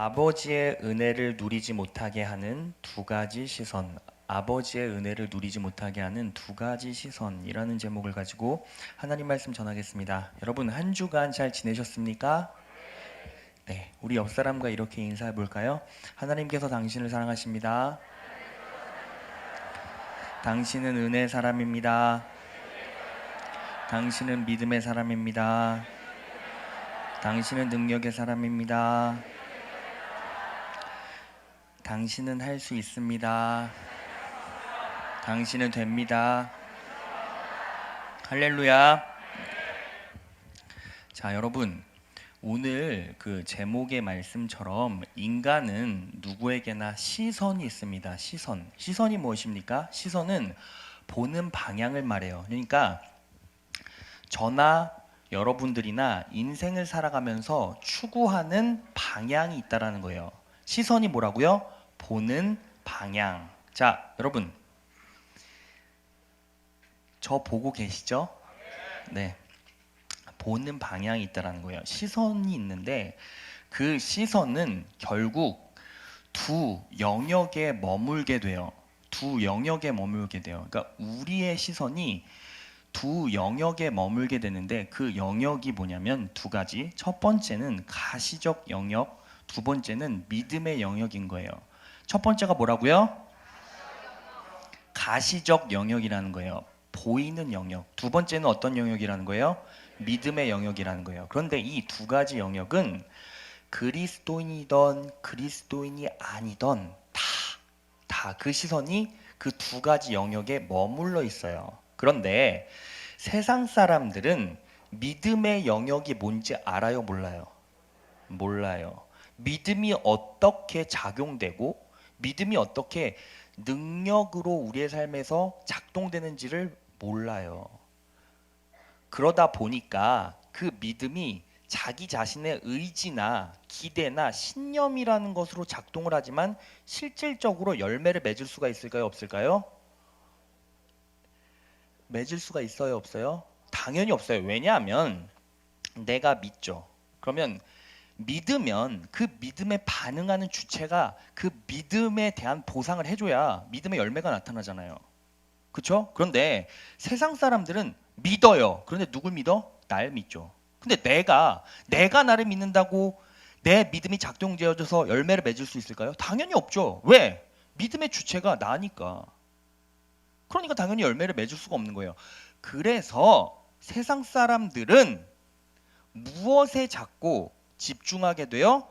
아버지의 은혜를 누리지 못하게 하는 두 가지 시선. 아버지의 은혜를 누리지 못하게 하는 두 가지 시선이라는 제목을 가지고 하나님 말씀 전하겠습니다. 여러분 한 주간 잘 지내셨습니까? 네, 우리 옆 사람과 이렇게 인사해 볼까요? 하나님께서 당신을 사랑하십니다. 당신은 은혜의 사람입니다. 당신은 믿음의 사람입니다. 당신은 능력의 사람입니다. 당신은 할 수 있습니다. 당신은 됩니다. 할렐루야. 자, 여러분, 오늘 그 제목의 말씀처럼 인간은 누구에게나 시선이 있습니다. 시선이 무엇입니까? 시선은 보는 방향을 말해요. 그러니까 저나 여러분들이나 인생을 살아가면서 추구하는 방향이 있다라는 거예요. 시선이 뭐라고요? 보는 방향. 자, 여러분, 저 보고 계시죠? 네. 보는 방향이 있다라는 거예요. 시선이 있는데 그 시선은 결국 두 영역에 머물게 돼요. 두 영역에 머물게 돼요. 그러니까 우리의 시선이 두 영역에 머물게 되는데 그 영역이 뭐냐면 두 가지. 첫 번째는 가시적 영역, 두 번째는 믿음의 영역인 거예요. 첫 번째가 뭐라고요? 가시적 영역이라는 거예요. 보이는 영역. 두 번째는 어떤 영역이라는 거예요? 믿음의 영역이라는 거예요. 그런데 이 두 가지 영역은 그리스도인이던 그리스도인이 아니던 다 그 시선이 그 두 가지 영역에 머물러 있어요. 그런데 세상 사람들은 믿음의 영역이 뭔지 알아요? 몰라요? 몰라요. 믿음이 어떻게 작용되고 믿음이 어떻게 능력으로 우리의 삶에서 작동되는지를 몰라요. 그러다 보니까 그 믿음이 자기 자신의 의지나 기대나 신념이라는 것으로 작동을 하지만 실질적으로 열매를 맺을 수가 있을까요? 없을까요? 맺을 수가 있어요? 없어요? 당연히 없어요. 왜냐하면 내가 믿죠. 그러면 믿으면 그 믿음에 반응하는 주체가 그 믿음에 대한 보상을 해줘야 믿음의 열매가 나타나잖아요. 그렇죠? 그런데 세상 사람들은 믿어요. 그런데 누굴 믿어? 날 믿죠. 근데 내가 나를 믿는다고 내 믿음이 작동되어져서 열매를 맺을 수 있을까요? 당연히 없죠. 왜? 믿음의 주체가 나니까. 그러니까 당연히 열매를 맺을 수가 없는 거예요. 그래서 세상 사람들은 무엇에 자꾸 집중하게 돼요?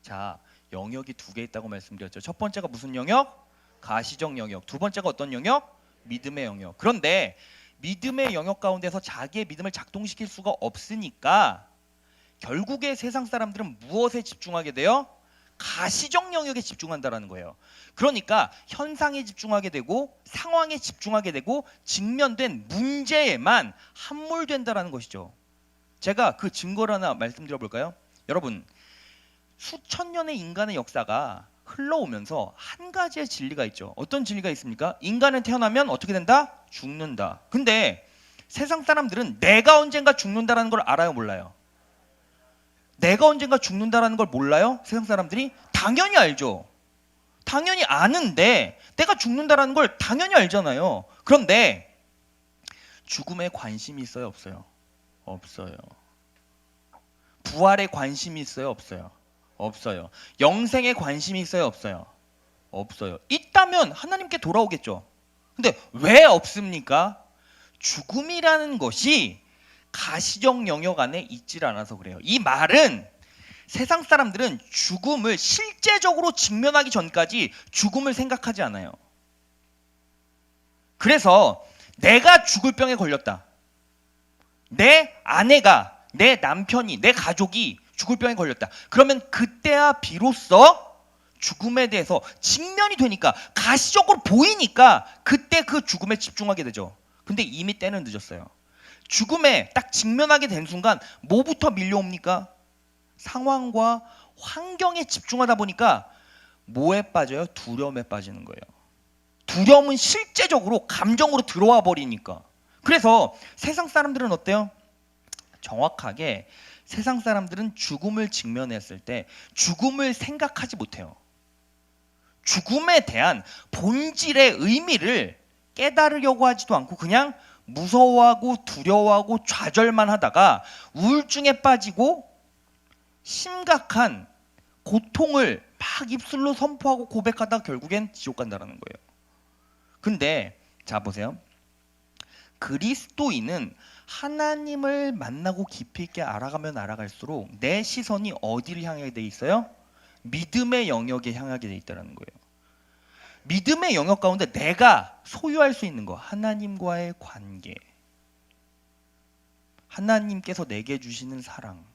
자, 영역이 두 개 있다고 말씀드렸죠. 첫 번째가 무슨 영역? 가시적 영역. 두 번째가 어떤 영역? 믿음의 영역. 그런데 믿음의 영역 가운데서 자기의 믿음을 작동시킬 수가 없으니까 결국에 세상 사람들은 무엇에 집중하게 돼요? 가시적 영역에 집중한다라는 거예요. 그러니까 현상에 집중하게 되고 상황에 집중하게 되고 직면된 문제에만 함몰된다라는 것이죠. 제가 그 증거를 하나 말씀드려 볼까요? 여러분, 수천 년의 인간의 역사가 흘러오면서 한 가지의 진리가 있죠. 어떤 진리가 있습니까? 인간은 태어나면 어떻게 된다? 죽는다. 근데 세상 사람들은 내가 언젠가 죽는다라는 걸 알아요, 몰라요? 내가 언젠가 죽는다라는 걸 몰라요? 세상 사람들이? 당연히 알죠. 당연히 아는데 내가 죽는다라는 걸 당연히 알잖아요. 그런데 죽음에 관심이 있어요, 없어요? 없어요. 부활에 관심이 있어요, 없어요? 없어요. 영생에 관심이 있어요, 없어요? 없어요. 있다면 하나님께 돌아오겠죠. 근데 왜 없습니까? 죽음이라는 것이 가시적 영역 안에 있질 않아서 그래요. 이 말은 세상 사람들은 죽음을 실제적으로 직면하기 전까지 죽음을 생각하지 않아요. 그래서 내가 죽을 병에 걸렸다. 내 아내가, 내 남편이, 내 가족이 죽을 병에 걸렸다. 그러면 그때야 비로소 죽음에 대해서 직면이 되니까 가시적으로 보이니까 그때 그 죽음에 집중하게 되죠. 근데 이미 때는 늦었어요. 죽음에 딱 직면하게 된 순간 뭐부터 밀려옵니까? 상황과 환경에 집중하다 보니까 뭐에 빠져요? 두려움에 빠지는 거예요. 두려움은 실제적으로 감정으로 들어와 버리니까. 그래서 세상 사람들은 어때요? 정확하게 세상 사람들은 죽음을 직면했을 때 죽음을 생각하지 못해요. 죽음에 대한 본질의 의미를 깨달으려고 하지도 않고 그냥 무서워하고 두려워하고 좌절만 하다가 우울증에 빠지고 심각한 고통을 막 입술로 선포하고 고백하다가 결국엔 지옥 간다라는 거예요. 근데 자 보세요. 그리스도인은 하나님을 만나고 깊이 있게 알아가면 알아갈수록 내 시선이 어디를 향하게 돼 있어요? 믿음의 영역에 향하게 돼 있다는 거예요. 믿음의 영역 가운데 내가 소유할 수 있는 거, 하나님과의 관계, 하나님께서 내게 주시는 사랑,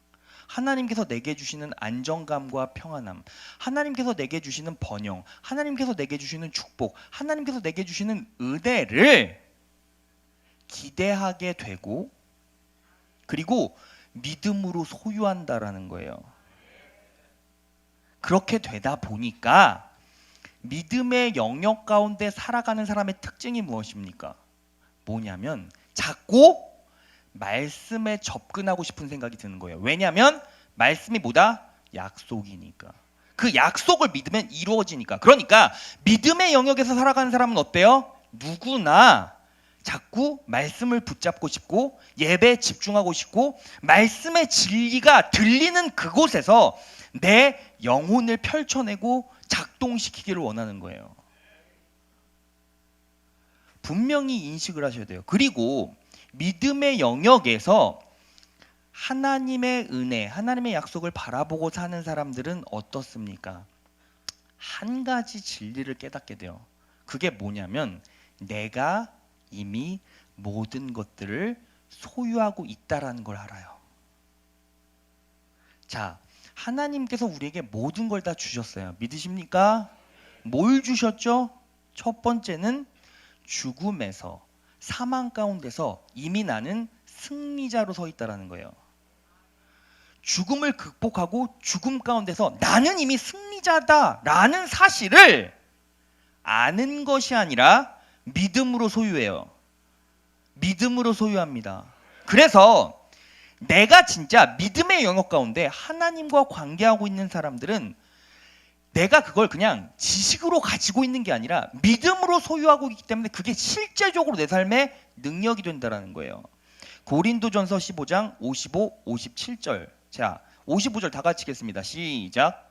하나님께서 내게 주시는 안정감과 평안함, 하나님께서 내게 주시는 번영, 하나님께서 내게 주시는 축복, 하나님께서 내게 주시는 은혜를 기대하게 되고 그리고 믿음으로 소유한다라는 거예요. 그렇게 되다 보니까 믿음의 영역 가운데 살아가는 사람의 특징이 무엇입니까? 뭐냐면 자꾸 말씀에 접근하고 싶은 생각이 드는 거예요. 왜냐하면 말씀이 뭐다? 약속이니까. 그 약속을 믿으면 이루어지니까. 그러니까 믿음의 영역에서 살아가는 사람은 어때요? 누구나 자꾸 말씀을 붙잡고 싶고 예배에 집중하고 싶고 말씀의 진리가 들리는 그곳에서 내 영혼을 펼쳐내고 작동시키기를 원하는 거예요. 분명히 인식을 하셔야 돼요. 그리고 믿음의 영역에서 하나님의 은혜, 하나님의 약속을 바라보고 사는 사람들은 어떻습니까? 한 가지 진리를 깨닫게 돼요. 그게 뭐냐면 내가 이미 모든 것들을 소유하고 있다라는 걸 알아요. 자, 하나님께서 우리에게 모든 걸 다 주셨어요. 믿으십니까? 뭘 주셨죠? 첫 번째는 죽음에서 사망 가운데서 이미 나는 승리자로 서 있다라는 거예요. 죽음을 극복하고 죽음 가운데서 나는 이미 승리자다라는 사실을 아는 것이 아니라 믿음으로 소유해요. 믿음으로 소유합니다. 그래서 내가 진짜 믿음의 영역 가운데 하나님과 관계하고 있는 사람들은 내가 그걸 그냥 지식으로 가지고 있는 게 아니라 믿음으로 소유하고 있기 때문에 그게 실제적으로 내 삶의 능력이 된다는 거예요. 고린도전서 15장 55, 57절. 자, 55절 다 같이 읽겠습니다. 시작.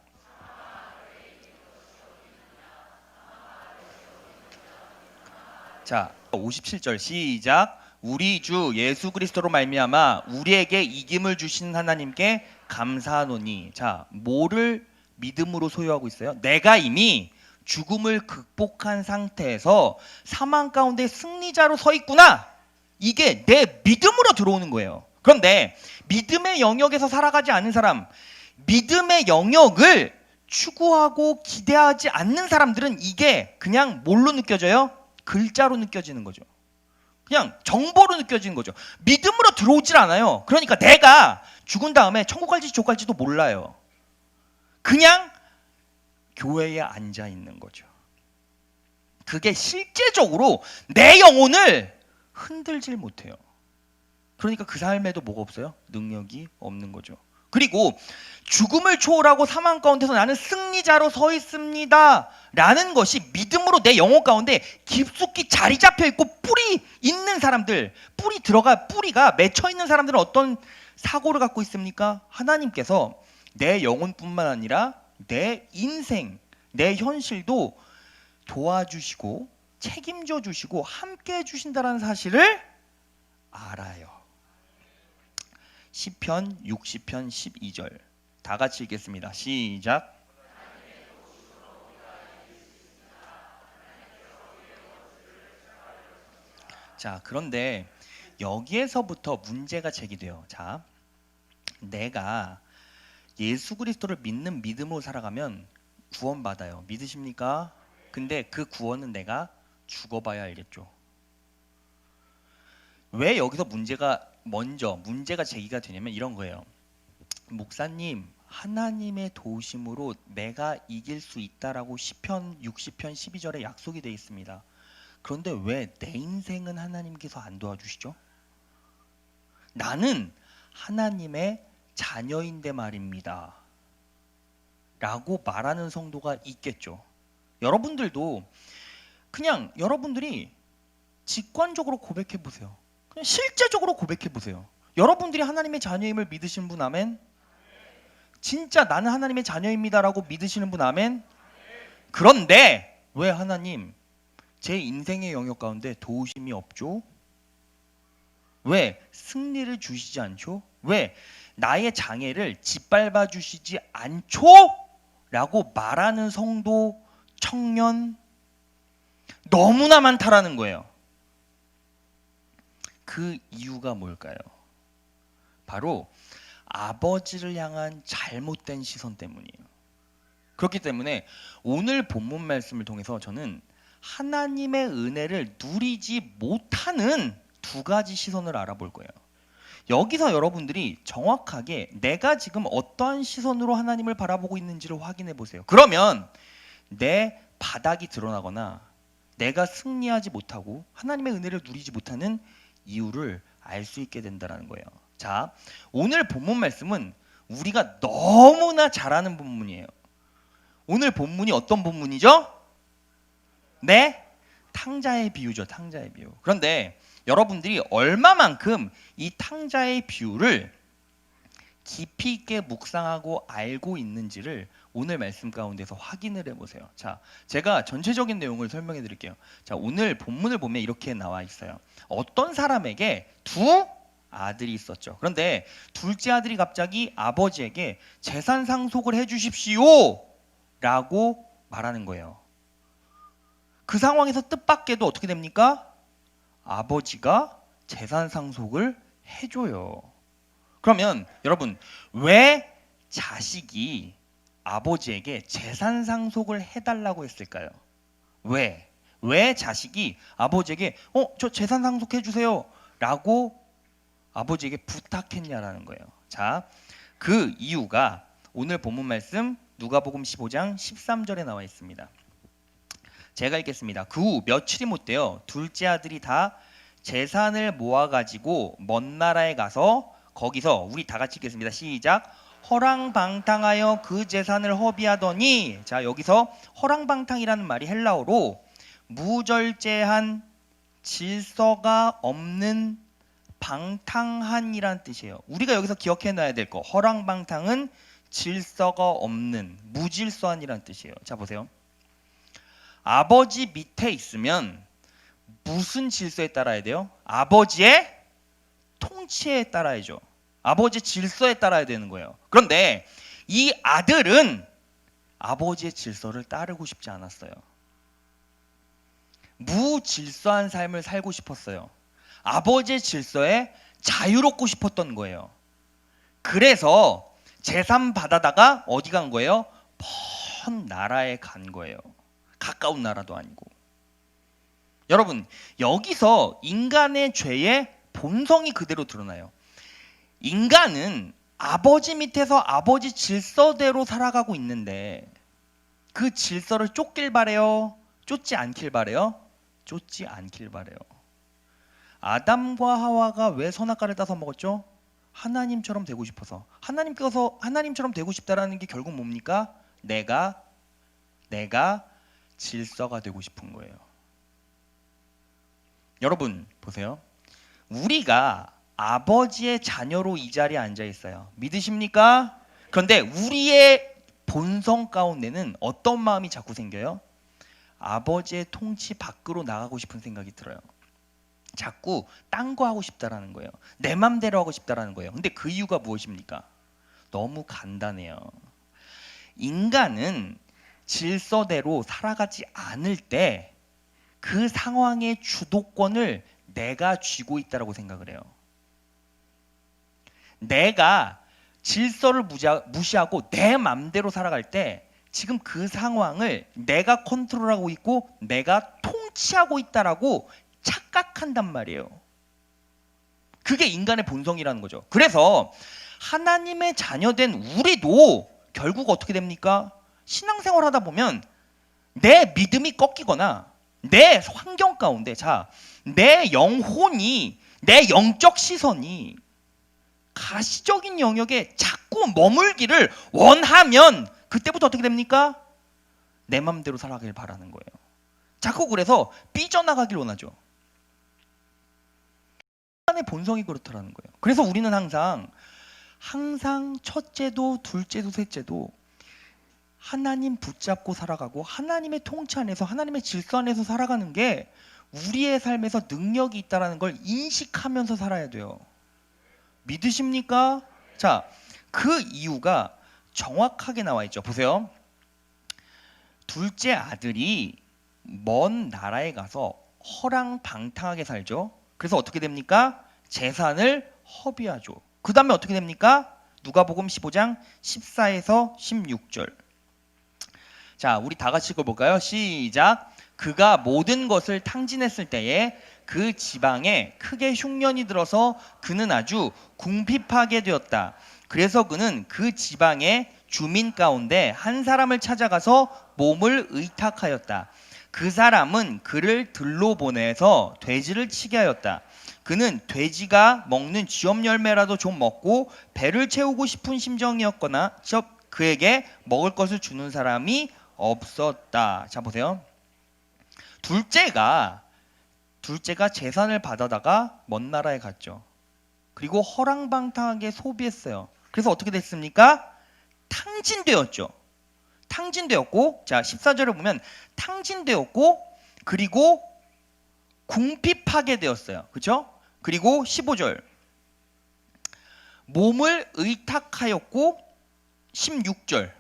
자, 57절 시작. 우리 주 예수 그리스도로 말미암아 우리에게 이김을 주신 하나님께 감사하노니. 자, 뭐를 믿음으로 소유하고 있어요? 내가 이미 죽음을 극복한 상태에서 사망 가운데 승리자로 서 있구나. 이게 내 믿음으로 들어오는 거예요. 그런데 믿음의 영역에서 살아가지 않은 사람, 믿음의 영역을 추구하고 기대하지 않는 사람들은 이게 그냥 뭘로 느껴져요? 글자로 느껴지는 거죠. 그냥 정보로 느껴지는 거죠. 믿음으로 들어오질 않아요. 그러니까 내가 죽은 다음에 천국 갈지 지옥 갈지도 몰라요. 그냥 교회에 앉아 있는 거죠. 그게 실제적으로 내 영혼을 흔들질 못해요. 그러니까 그 삶에도 뭐가 없어요? 능력이 없는 거죠. 그리고 죽음을 초월하고 사망 가운데서 나는 승리자로 서 있습니다 라는 것이 믿음으로 내 영혼 가운데 깊숙이 자리 잡혀 있고 뿌리 있는 사람들, 뿌리가 맺혀 있는 사람들은 어떤 사고를 갖고 있습니까? 하나님께서 내 영혼뿐만 아니라 내 인생, 내 현실도 도와주시고 책임져 주시고 함께 해주신다는 사실을 알아요. 시편 60편 12절 다 같이 읽겠습니다. 시작. 자, 그런데 여기에서부터 문제가 제기돼요. 자, 내가 예수 그리스도를 믿는 믿음으로 살아가면 구원받아요. 믿으십니까? 근데 그 구원은 내가 죽어봐야 알겠죠. 왜 여기서 문제가 제기가 되냐면 이런 거예요. 목사님, 하나님의 도우심으로 내가 이길 수 있다라고 시편 60편 12절에 약속이 되어 있습니다. 그런데 왜 내 인생은 하나님께서 안 도와주시죠? 나는 하나님의 자녀인데 말입니다 라고 말하는 성도가 있겠죠. 여러분들도 그냥 여러분들이 직관적으로 고백해 보세요. 그냥 실제적으로 고백해 보세요. 여러분들이 하나님의 자녀임을 믿으시는 분 아멘? 진짜 나는 하나님의 자녀입니다라고 믿으시는 분 아멘? 그런데 왜 하나님 제 인생의 영역 가운데 도우심이 없죠? 왜 승리를 주시지 않죠? 왜 나의 장애를 짓밟아 주시지 않죠? 라고 말하는 성도, 청년 너무나 많다라는 거예요. 그 이유가 뭘까요? 바로 아버지를 향한 잘못된 시선 때문이에요. 그렇기 때문에 오늘 본문 말씀을 통해서 저는 하나님의 은혜를 누리지 못하는 두 가지 시선을 알아볼 거예요. 여기서 여러분들이 정확하게 내가 지금 어떠한 시선으로 하나님을 바라보고 있는지를 확인해 보세요. 그러면 내 바닥이 드러나거나 내가 승리하지 못하고 하나님의 은혜를 누리지 못하는 이유를 알 수 있게 된다는 거예요. 자, 오늘 본문 말씀은 우리가 너무나 잘 아는 본문이에요. 오늘 본문이 어떤 본문이죠? 네? 탕자의 비유죠. 탕자의 비유. 그런데 여러분들이 얼마만큼 이 탕자의 비유를 깊이 있게 묵상하고 알고 있는지를 오늘 말씀 가운데서 확인을 해보세요. 자, 제가 전체적인 내용을 설명해 드릴게요. 자, 오늘 본문을 보면 이렇게 나와 있어요. 어떤 사람에게 두 아들이 있었죠. 그런데 둘째 아들이 갑자기 아버지에게 재산 상속을 해 주십시오 라고 말하는 거예요. 그 상황에서 뜻밖에도 어떻게 됩니까? 아버지가 재산 상속을 해줘요. 그러면 여러분, 왜 자식이 아버지에게 재산 상속을 해달라고 했을까요? 왜 자식이 아버지에게 저 재산 상속해 주세요 라고 아버지에게 부탁했냐라는 거예요. 자, 그 이유가 오늘 본문 말씀 누가복음 15장 13절에 나와 있습니다. 제가 읽겠습니다. 그 후 며칠이 못 되어 둘째 아들이 다 재산을 모아가지고 먼 나라에 가서 거기서 우리 다 같이 읽겠습니다. 시작. 허랑방탕하여 그 재산을 허비하더니, 자, 여기서 허랑방탕이라는 말이 헬라어로 무절제한, 질서가 없는, 방탕한이란 뜻이에요. 우리가 여기서 기억해놔야 될 거, 허랑방탕은 질서가 없는, 무질서한이란 뜻이에요. 자, 보세요. 아버지 밑에 있으면 무슨 질서에 따라야 돼요? 아버지의 통치에 따라야죠. 아버지의 질서에 따라야 되는 거예요. 그런데 이 아들은 아버지의 질서를 따르고 싶지 않았어요. 무질서한 삶을 살고 싶었어요. 아버지의 질서에 자유롭고 싶었던 거예요. 그래서 재산 받아다가 어디 간 거예요? 먼 나라에 간 거예요. 가까운 나라도 아니고. 여러분, 여기서 인간의 죄의 본성이 그대로 드러나요. 인간은 아버지 밑에서 아버지 질서대로 살아가고 있는데 그 질서를 쫓길 바래요? 쫓지 않길 바래요? 쫓지 않길 바래요. 아담과 하와가 왜 선악과를 따서 먹었죠? 하나님처럼 되고 싶어서. 하나님처럼 되고 싶다라는 게 결국 뭡니까? 내가 질서가 되고 싶은 거예요. 여러분 보세요. 우리가 아버지의 자녀로 이 자리에 앉아 있어요. 믿으십니까? 그런데 우리의 본성 가운데는 어떤 마음이 자꾸 생겨요? 아버지의 통치 밖으로 나가고 싶은 생각이 들어요. 자꾸 딴 거 하고 싶다라는 거예요. 내 맘대로 하고 싶다라는 거예요. 근데 그 이유가 무엇입니까? 너무 간단해요. 인간은 질서대로 살아가지 않을 때 그 상황의 주도권을 내가 쥐고 있다라고 생각을 해요. 내가 질서를 무시하고 내 맘대로 살아갈 때 지금 그 상황을 내가 컨트롤하고 있고 내가 통치하고 있다라고 착각한단 말이에요. 그게 인간의 본성이라는 거죠. 그래서 하나님의 자녀된 우리도 결국 어떻게 됩니까? 신앙생활 하다 보면 내 믿음이 꺾이거나 내 환경 가운데 내 영혼이, 내 영적 시선이 가시적인 영역에 자꾸 머물기를 원하면 그때부터 어떻게 됩니까? 내 맘대로 살아가길 바라는 거예요. 자꾸 그래서 삐져나가길 원하죠. 인간의 본성이 그렇다라는 거예요. 그래서 우리는 항상 첫째도 둘째도 셋째도 하나님 붙잡고 살아가고 하나님의 통치 안에서 하나님의 질서 안에서 살아가는 게 우리의 삶에서 능력이 있다는 걸 인식하면서 살아야 돼요. 믿으십니까? 자, 그 이유가 정확하게 나와 있죠. 보세요. 둘째 아들이 먼 나라에 가서 허랑방탕하게 살죠. 그래서 어떻게 됩니까? 재산을 허비하죠. 그 다음에 어떻게 됩니까? 누가복음 15장 14에서 16절. 자, 우리 다 같이 읽어볼까요? 시작. 그가 모든 것을 탕진했을 때에 그 지방에 크게 흉년이 들어서 그는 아주 궁핍하게 되었다. 그래서 그는 그 지방의 주민 가운데 한 사람을 찾아가서 몸을 의탁하였다. 그 사람은 그를 들로 보내서 돼지를 치게 하였다. 그는 돼지가 먹는 쥐업 열매라도 좀 먹고 배를 채우고 싶은 심정이었거나 그에게 먹을 것을 주는 사람이 없었다. 자, 보세요. 둘째가 재산을 받아다가 먼 나라에 갔죠. 그리고 허랑방탕하게 소비했어요. 그래서 어떻게 됐습니까? 탕진되었죠. 탕진되었고, 자, 14절을 보면 탕진되었고, 그리고 궁핍하게 되었어요. 그렇죠? 그리고 15절 몸을 의탁하였고, 16절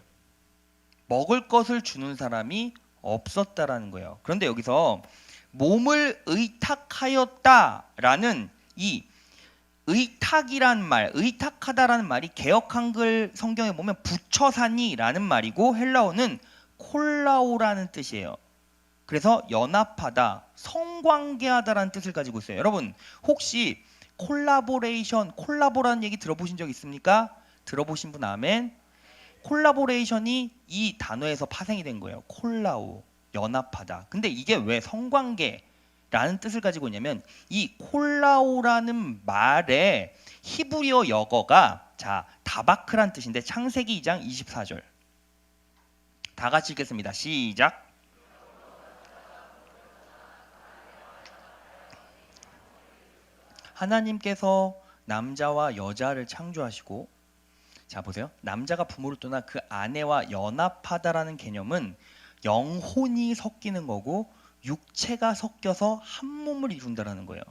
먹을 것을 주는 사람이 없었다라는 거예요. 그런데 여기서 몸을 의탁하였다라는 이 의탁이란 말, 의탁하다라는 말이 개역 한글 성경에 보면 붙여사니라는 말이고 헬라어는 콜라오라는 뜻이에요. 그래서 연합하다, 성관계하다라는 뜻을 가지고 있어요. 여러분 혹시 콜라보라는 얘기 들어보신 적 있습니까? 들어보신 분 아멘. 콜라보레이션이 이 단어에서 파생이 된 거예요. 콜라오, 연합하다. 근데 이게 왜 성관계라는 뜻을 가지고 있냐면 이 콜라오라는 말의 히브리어 역어가 자 다바크란 뜻인데 창세기 2장 24절. 다 같이 읽겠습니다. 시작. 하나님께서 남자와 여자를 창조하시고 자 보세요. 남자가 부모를 떠나 그 아내와 연합하다라는 개념은 영혼이 섞이는 거고 육체가 섞여서 한 몸을 이룬다라는 거예요.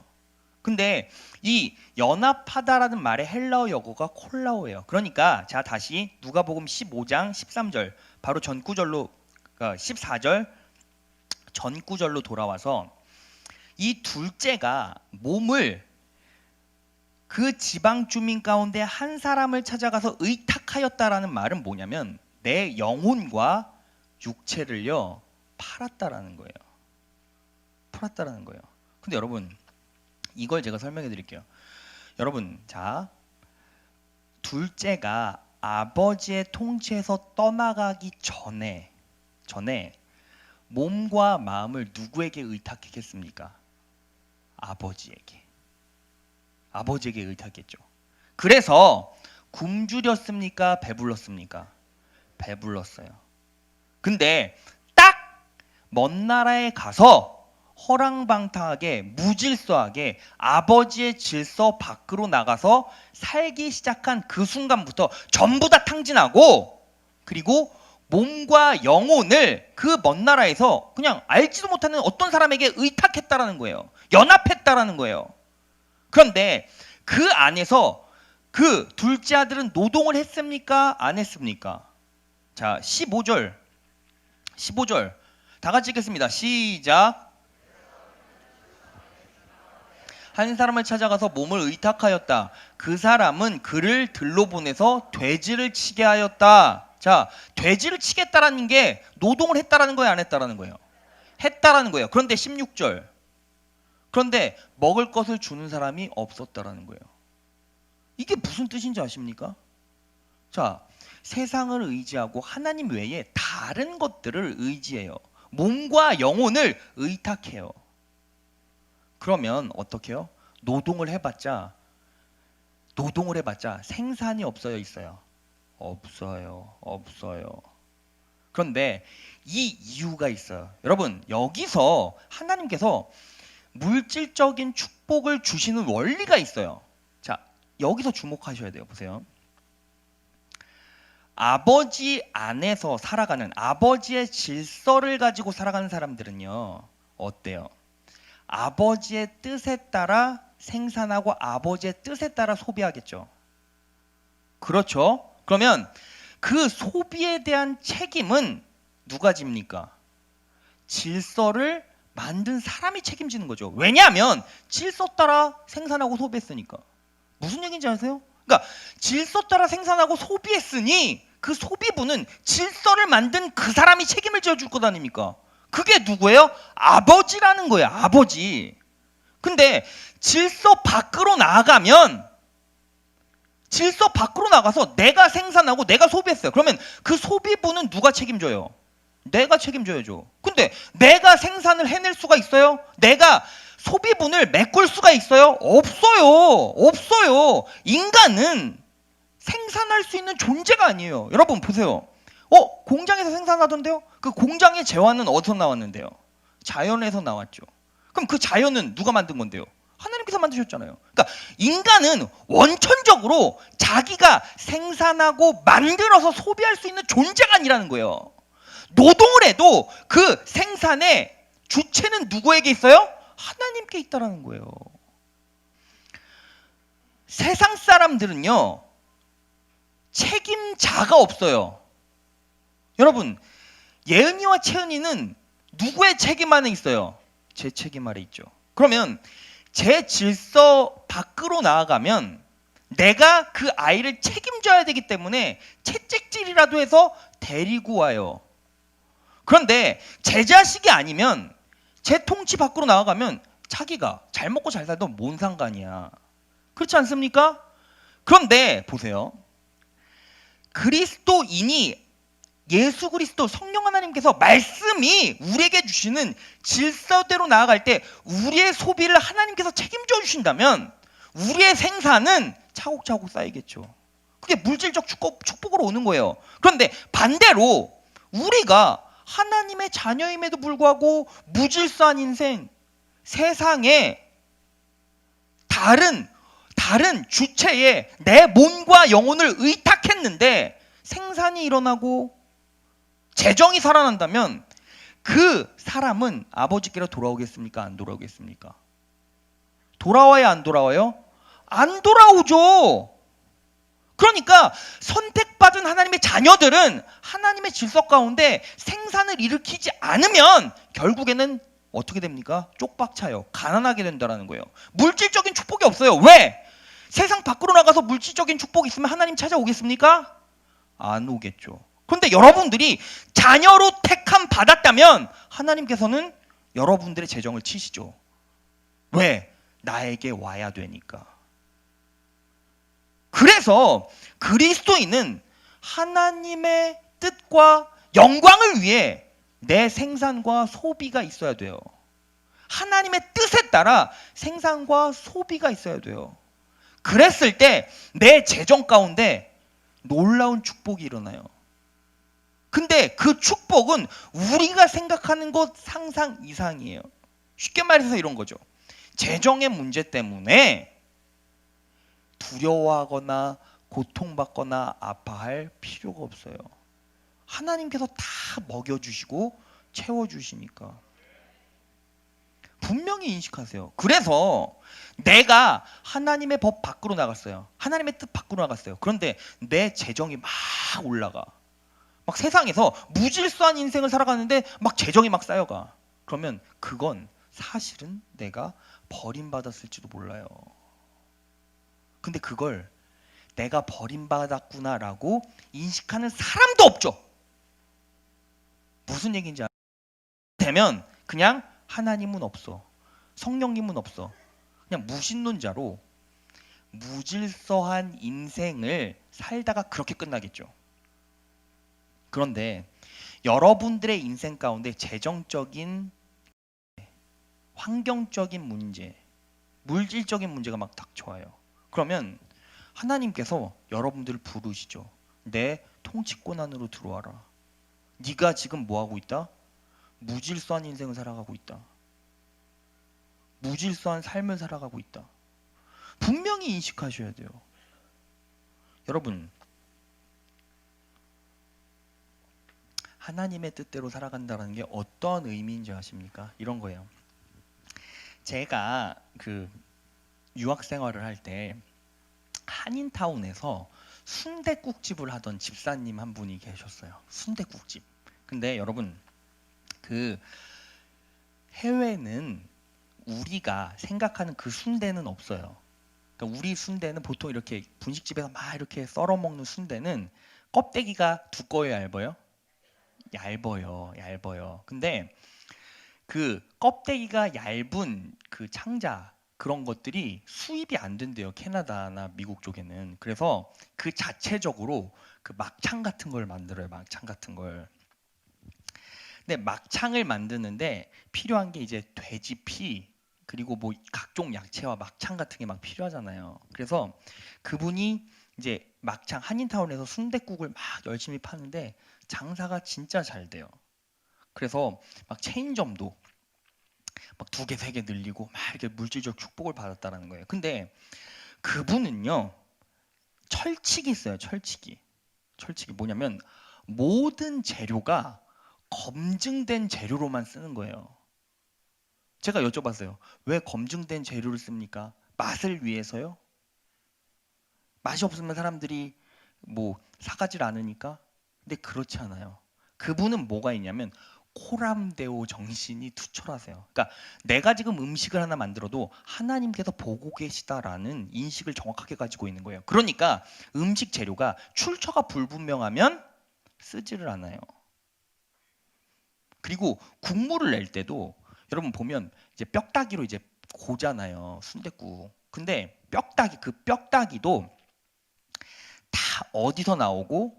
근데 이 연합하다라는 말의 헬라어 역어가 콜라오예요. 그러니까 자 다시 누가복음 15장 13절 바로 전구절로 14절 전구절로 돌아와서 이 둘째가 몸을 그 지방 주민 가운데 한 사람을 찾아가서 의탁하였다라는 말은 뭐냐면 내 영혼과 육체를요 팔았다라는 거예요. 팔았다라는 거예요. 근데 여러분 이걸 제가 설명해 드릴게요. 여러분 자 둘째가 아버지의 통치에서 떠나가기 전에 몸과 마음을 누구에게 의탁했겠습니까? 아버지에게 의탁했죠. 그래서 굶주렸습니까? 배불렀습니까? 배불렀어요. 근데 딱 먼 나라에 가서 허랑방탕하게 무질서하게 아버지의 질서 밖으로 나가서 살기 시작한 그 순간부터 전부 다 탕진하고 그리고 몸과 영혼을 그 먼 나라에서 그냥 알지도 못하는 어떤 사람에게 의탁했다라는 거예요. 연합했다라는 거예요. 그런데 그 안에서 그 둘째 아들은 노동을 했습니까? 안 했습니까? 자 15절 다 같이 읽겠습니다. 시작. 한 사람을 찾아가서 몸을 의탁하였다. 그 사람은 그를 들로 보내서 돼지를 치게 하였다. 자, 돼지를 치겠다라는 게 노동을 했다라는 거예요, 안 했다라는 거예요? 했다라는 거예요. 그런데 16절. 그런데 먹을 것을 주는 사람이 없었다라는 거예요. 이게 무슨 뜻인지 아십니까? 자, 세상을 의지하고 하나님 외에 다른 것들을 의지해요. 몸과 영혼을 의탁해요. 그러면 어떻게 해요? 노동을 해봤자 노동을 해봤자 생산이 없어요, 있어요? 없어요, 없어요. 그런데 이 이유가 있어요. 여러분, 여기서 하나님께서 물질적인 축복을 주시는 원리가 있어요. 자, 여기서 주목하셔야 돼요. 보세요. 아버지 안에서 살아가는, 아버지의 질서를 가지고 살아가는 사람들은요, 어때요? 아버지의 뜻에 따라 생산하고 아버지의 뜻에 따라 소비하겠죠. 그렇죠? 그러면 그 소비에 대한 책임은 누가 집니까? 질서를 만든 사람이 책임지는 거죠. 왜냐하면 질서 따라 생산하고 소비했으니까. 무슨 얘기인지 아세요? 그러니까 질서 따라 생산하고 소비했으니 그 소비분은 질서를 만든 그 사람이 책임을 져줄 것 아닙니까? 그게 누구예요? 아버지라는 거예요. 아버지. 근데 질서 밖으로 나가서 내가 생산하고 내가 소비했어요. 그러면 그 소비분은 누가 책임져요? 내가 책임져야죠. 근데 내가 생산을 해낼 수가 있어요? 내가 소비분을 메꿀 수가 있어요? 없어요. 없어요. 인간은 생산할 수 있는 존재가 아니에요. 여러분 보세요. 공장에서 생산하던데요? 그 공장의 재화는 어디서 나왔는데요? 자연에서 나왔죠. 그럼 그 자연은 누가 만든 건데요? 하나님께서 만드셨잖아요. 그러니까 인간은 원천적으로 자기가 생산하고 만들어서 소비할 수 있는 존재가 아니라는 거예요. 노동을 해도 그 생산의 주체는 누구에게 있어요? 하나님께 있다라는 거예요. 세상 사람들은요, 책임자가 없어요. 여러분, 예은이와 채은이는 누구의 책임 안에 있어요? 제 책임 아래 있죠. 그러면 제 질서 밖으로 나아가면 내가 그 아이를 책임져야 되기 때문에 채찍질이라도 해서 데리고 와요. 그런데 제 자식이 아니면 제 통치 밖으로 나아가면 자기가 잘 먹고 잘 살도 뭔 상관이야. 그렇지 않습니까? 그런데 보세요. 그리스도인이 예수 그리스도 성령 하나님께서 말씀이 우리에게 주시는 질서대로 나아갈 때 우리의 소비를 하나님께서 책임져 주신다면 우리의 생산은 차곡차곡 쌓이겠죠. 그게 물질적 축복으로 오는 거예요. 그런데 반대로 우리가 하나님의 자녀임에도 불구하고 무질서한 인생, 세상에 다른 주체에 내 몸과 영혼을 의탁했는데 생산이 일어나고 재정이 살아난다면 그 사람은 아버지께로 돌아오겠습니까? 안 돌아오겠습니까? 돌아와요? 안 돌아와요? 안 돌아오죠. 그러니까 선택받은 하나님의 자녀들은 하나님의 질서 가운데 생산을 일으키지 않으면 결국에는 어떻게 됩니까? 쪽박차요. 가난하게 된다는 거예요. 물질적인 축복이 없어요. 왜? 세상 밖으로 나가서 물질적인 축복이 있으면 하나님 찾아오겠습니까? 안 오겠죠. 그런데 여러분들이 자녀로 택함 받았다면 하나님께서는 여러분들의 재정을 치시죠. 왜? 나에게 와야 되니까. 그래서 그리스도인은 하나님의 뜻과 영광을 위해 내 생산과 소비가 있어야 돼요. 하나님의 뜻에 따라 생산과 소비가 있어야 돼요. 그랬을 때 내 재정 가운데 놀라운 축복이 일어나요. 근데 그 축복은 우리가 생각하는 것 상상 이상이에요. 쉽게 말해서 이런 거죠. 재정의 문제 때문에 두려워하거나 고통받거나 아파할 필요가 없어요. 하나님께서 다 먹여주시고 채워주시니까. 분명히 인식하세요. 그래서 내가 하나님의 법 밖으로 나갔어요. 하나님의 뜻 밖으로 나갔어요. 그런데 내 재정이 막 올라가. 막 세상에서 무질서한 인생을 살아가는데 막 재정이 막 쌓여가. 그러면 그건 사실은 내가 버림받았을지도 몰라요. 근데 그걸 내가 버림받았구나라고 인식하는 사람도 없죠. 무슨 얘기인지 되면 그냥 하나님은 없어. 성령님은 없어. 그냥 무신론자로 무질서한 인생을 살다가 그렇게 끝나겠죠. 그런데 여러분들의 인생 가운데 재정적인, 환경적인 문제, 물질적인 문제가 막 닥쳐와요. 그러면 하나님께서 여러분들을 부르시죠. 내 통치권 안으로 들어와라. 네가 지금 뭐 하고 있다? 무질서한 인생을 살아가고 있다. 무질서한 삶을 살아가고 있다. 분명히 인식하셔야 돼요. 여러분, 하나님의 뜻대로 살아간다는 게 어떤 의미인지 아십니까? 이런 거예요. 제가 그 유학 생활을 할 때 한인타운에서 순댓국집을 하던 집사님 한 분이 계셨어요. 순댓국집. 근데 여러분, 그 해외는 우리가 생각하는 그 순대는 없어요. 그러니까 우리 순대는 보통 이렇게 분식집에서 막 이렇게 썰어 먹는 순대는 껍데기가 두꺼워요, 얇아요? 얇아요, 얇아요. 근데 그 껍데기가 얇은 그 창자 그런 것들이 수입이 안 된대요. 캐나다나 미국 쪽에는. 그래서 그 자체적으로 그 막창 같은 걸 만들어요. 막창 같은 걸. 근데 막창을 만드는데 필요한 게 이제 돼지 피 그리고 뭐 각종 야채와 막창 같은 게 막 필요하잖아요. 그래서 그분이 이제 막창 한인타운에서 순댓국을 막 열심히 파는데 장사가 진짜 잘 돼요. 그래서 막 체인점도 막 두 개, 세 개 늘리고 막 이렇게 물질적 축복을 받았다라는 거예요. 근데 그분은요, 철칙이 있어요. 철칙이. 철칙이 뭐냐면 모든 재료가 검증된 재료로만 쓰는 거예요. 제가 여쭤봤어요. 왜 검증된 재료를 씁니까? 맛을 위해서요? 맛이 없으면 사람들이 뭐 사가질 않으니까? 근데 그렇지 않아요. 그분은 뭐가 있냐면 코람데오 정신이 투철하세요. 그러니까 내가 지금 음식을 하나 만들어도 하나님께서 보고 계시다라는 인식을 정확하게 가지고 있는 거예요. 그러니까 음식 재료가 출처가 불분명하면 쓰지를 않아요. 그리고 국물을 낼 때도 여러분 보면 이제 뼈다귀로 이제 고잖아요. 순댓국. 근데 뼈다귀 그 뼈다귀도 다 어디서 나오고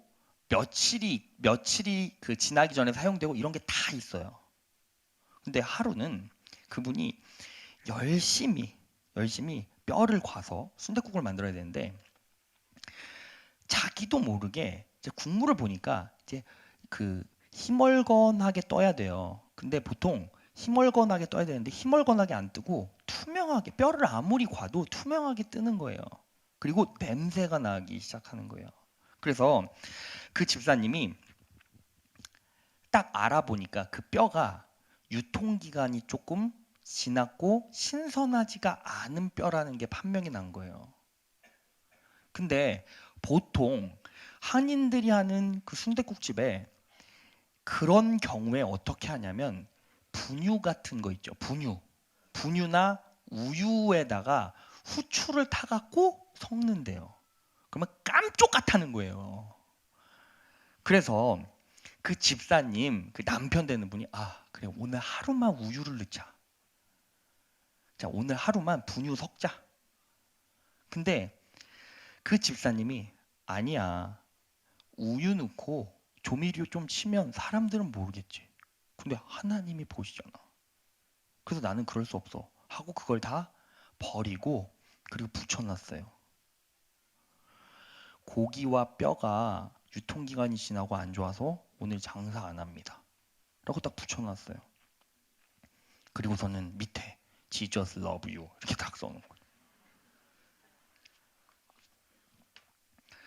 며칠이 그 지나기 전에 사용되고 이런 게 다 있어요. 근데 하루는 그분이 열심히 뼈를 과서 순댓국을 만들어야 되는데 자기도 모르게 이제 국물을 보니까 이제 그 희멀건하게 떠야 돼요. 근데 보통 희멀건하게 떠야 되는데 희멀건하게 안 뜨고 투명하게 뼈를 아무리 과도 투명하게 뜨는 거예요. 그리고 냄새가 나기 시작하는 거예요. 그래서 그 집사님이 딱 알아보니까 그 뼈가 유통기간이 조금 지났고 신선하지가 않은 뼈라는 게 판명이 난 거예요. 근데 보통 한인들이 하는 그 순댓국집에 그런 경우에 어떻게 하냐면 분유 같은 거 있죠. 분유나 우유에다가 후추를 타갖고 섞는데요. 그러면 깜쪽 같다는 거예요. 그래서 그 집사님, 그 남편 되는 분이 그래 오늘 하루만 우유를 넣자. 자 오늘 하루만 분유 섞자. 근데 그 집사님이 아니야. 우유 넣고 조미료 좀 치면 사람들은 모르겠지. 근데 하나님이 보시잖아. 그래서 나는 그럴 수 없어. 하고 그걸 다 버리고 그리고 붙여놨어요. 고기와 뼈가 유통기간이 지나고 안 좋아서 오늘 장사 안 합니다. 라고 딱 붙여놨어요. 그리고서는 밑에 Jesus love you 이렇게 딱 써놓은 거예요.